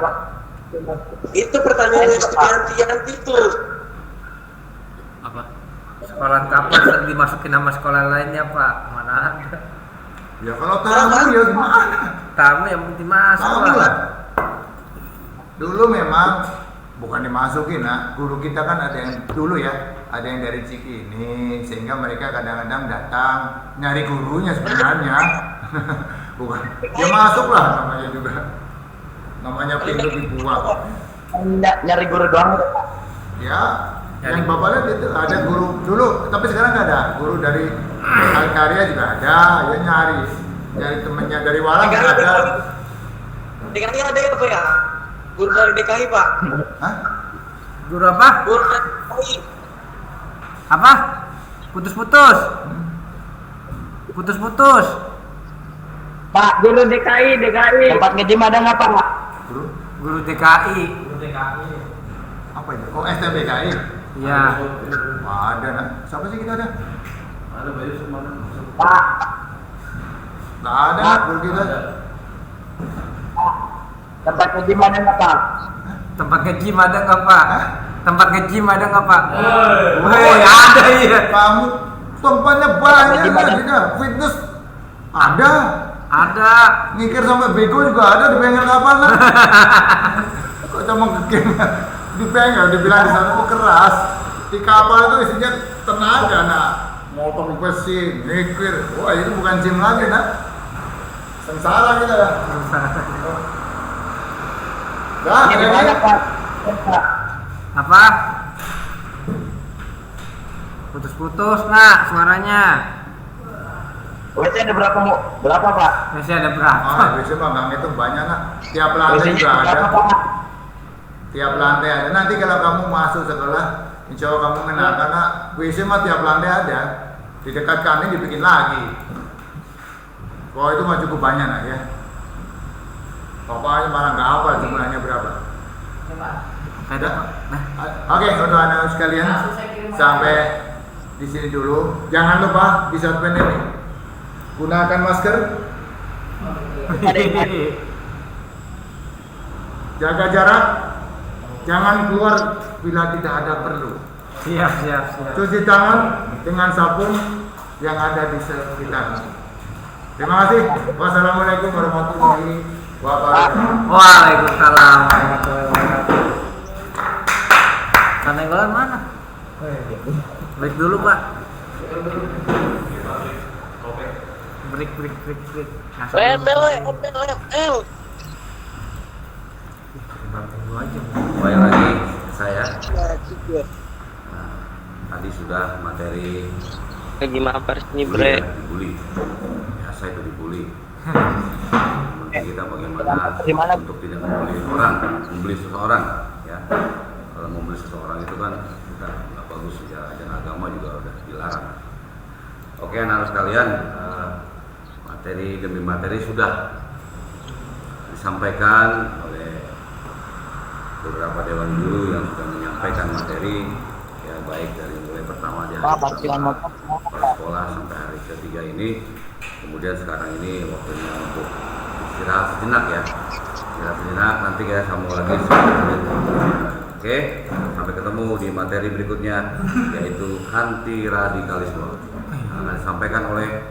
itu pertanyaan Yanti tuh. Apa? Sekolah kapan dimasukin nama sekolah lainnya Pak? Mana ada? Ya kalau tamu ya gimana? Tamu yang dimasuk Tamu lah. lah. Dulu memang bukan dimasukin nak, guru kita kan ada yang dulu ya, ada yang dari Cikini, sehingga mereka kadang-kadang datang nyari gurunya sebenarnya. Bukan, ya masuk lah namanya juga. Namanya pintu dibuang. Nyari guru doang Pak? Ya, yang bapak lihat itu ada guru dulu, tapi sekarang nggak ada. Guru dari karya juga ada, ya nyari temennya dari Walang juga ada. DKI ada ya Pak ya? Guru dari DKI Pak? Hah? Guru apa? Guru dari DKI. Apa? Putus-putus. Putus-putus. Pak, guru DKI. Tempat nge-gym ada nggak Pak? Guru DKI. Apa itu? Oh, STBKI? Iya. Wah, ada nak. Siapa sih kita ada? Pak, Nggak ada nak, guru kita. tempat nge-gym ada nggak Pak? Tempat nge-gym ada nggak Pak? Tempat nge-gym ada nggak Pak? Oh, Ada iya. Kamu tempatnya banyak lah juga. Fitness ada. Ada. Ngikir sampai bego juga ada di bengkel kapal lah. Kok cuma ngekir di bengkel dibilang di sana kok keras. Di kapal itu isinya tenaga nak. Motor besi, ngikir. Wah itu bukan gym lagi nak. Sengsara kita ya. Dah, Ini gimana, Pak? Apa? Putus-putus nak suaranya. WC ada berapa, Mu? Berapa, Pak? Masih ada berapa? Ah, biasanya mah gang itu banyak nak. Tiap lantai juga ada. Berapa, Pak? Tiap lantai ada. Nanti kalau kamu masuk sekolah, insya Allah kamu kenal karena WC mah tiap lantai ada. Di dekat kami dibikin lagi. Kalau itu mah cukup banyak nak ya. Bapaknya malah nggak hafal jumlahnya berapa. Ada. Nah, Oke, untuk anak sekalian sampai di sini dulu. Jangan lupa di saat pandemi gunakan masker, jaga jarak, jangan keluar bila tidak ada perlu. siap. Cuci tangan dengan sabun yang ada di sekitar. Terima kasih. Wassalamualaikum warahmatullahi wabarakatuh. Waalaikumsalam warahmatullahi wabarakatuh. Kanenggolan mana? Break dulu, Pak. Break. Kembali lagi saya. Nah, tadi sudah materi Lagi mampir sini, Bre. dibully. Ya, saya itu dibully. Nanti kita bagaimana untuk tidak membuli seseorang, ya. Kalau membuli seseorang itu kan bukan nggak bagus ya, dan agama juga udah dilarang. Oke, anak sekalian, materi demi materi sudah disampaikan oleh beberapa dewan guru yang sudah menyampaikan materi, ya baik dari mulai pertama di hari sekolah sampai hari ketiga ini. Kemudian sekarang ini waktunya untuk istirahat sejenak ya. Istirahat sejenak, nanti kita sambung lagi. Oke, sampai ketemu di materi berikutnya, yaitu anti radikalisme. Akan disampaikan oleh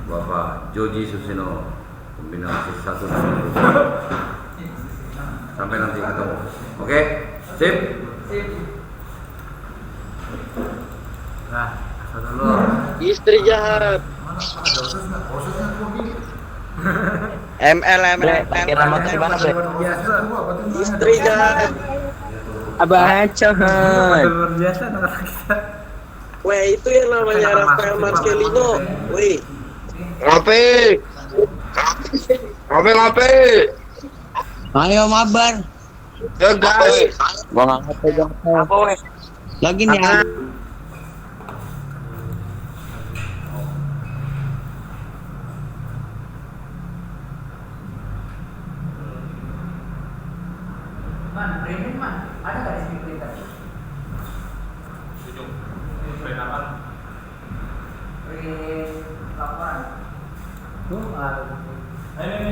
Bapak Joji Susino, Pembina OSIS 1 dan 2. Sampai nanti ketemu. Oke, sip. Nah, dulu. Istri jahat. ML. Istri jahat. Abah Cohan. Luar biasa anak kita. Weh, itu yang namanya Rafael Marcelino. Weh. Ngape. Ayo mabar. Ya guys. Gua nggak pegang. Apa weh? Lagi nih. Ada nggak di sini printer? Print apa? Print laporan. Tuh, Ini.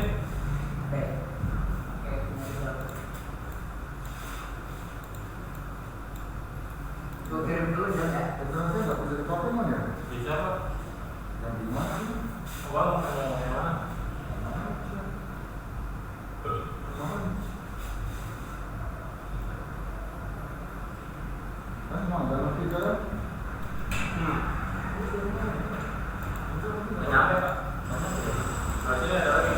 Oke. Gue kirim dulu ya. Bisa Pak. Yang di mana sih? Awal mau yang mana? Emang dalam tiga ya? Nyampe Pak. Hasilnya ada lagi.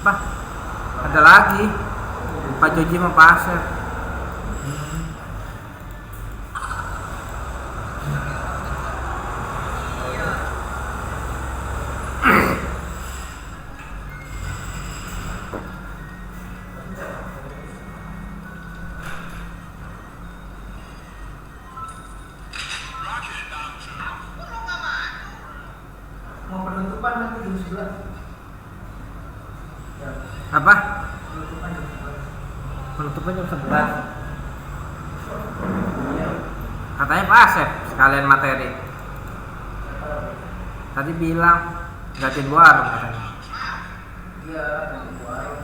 Pak, ada lagi. Pak Joji sama Pak Asep. Mau penutupan nanti jam 11. Apa? Penutupan jam 11. Katanya Pak Asep sekalian materi. Tadi bilang gantiin warung katanya. Iya, gantiin warung.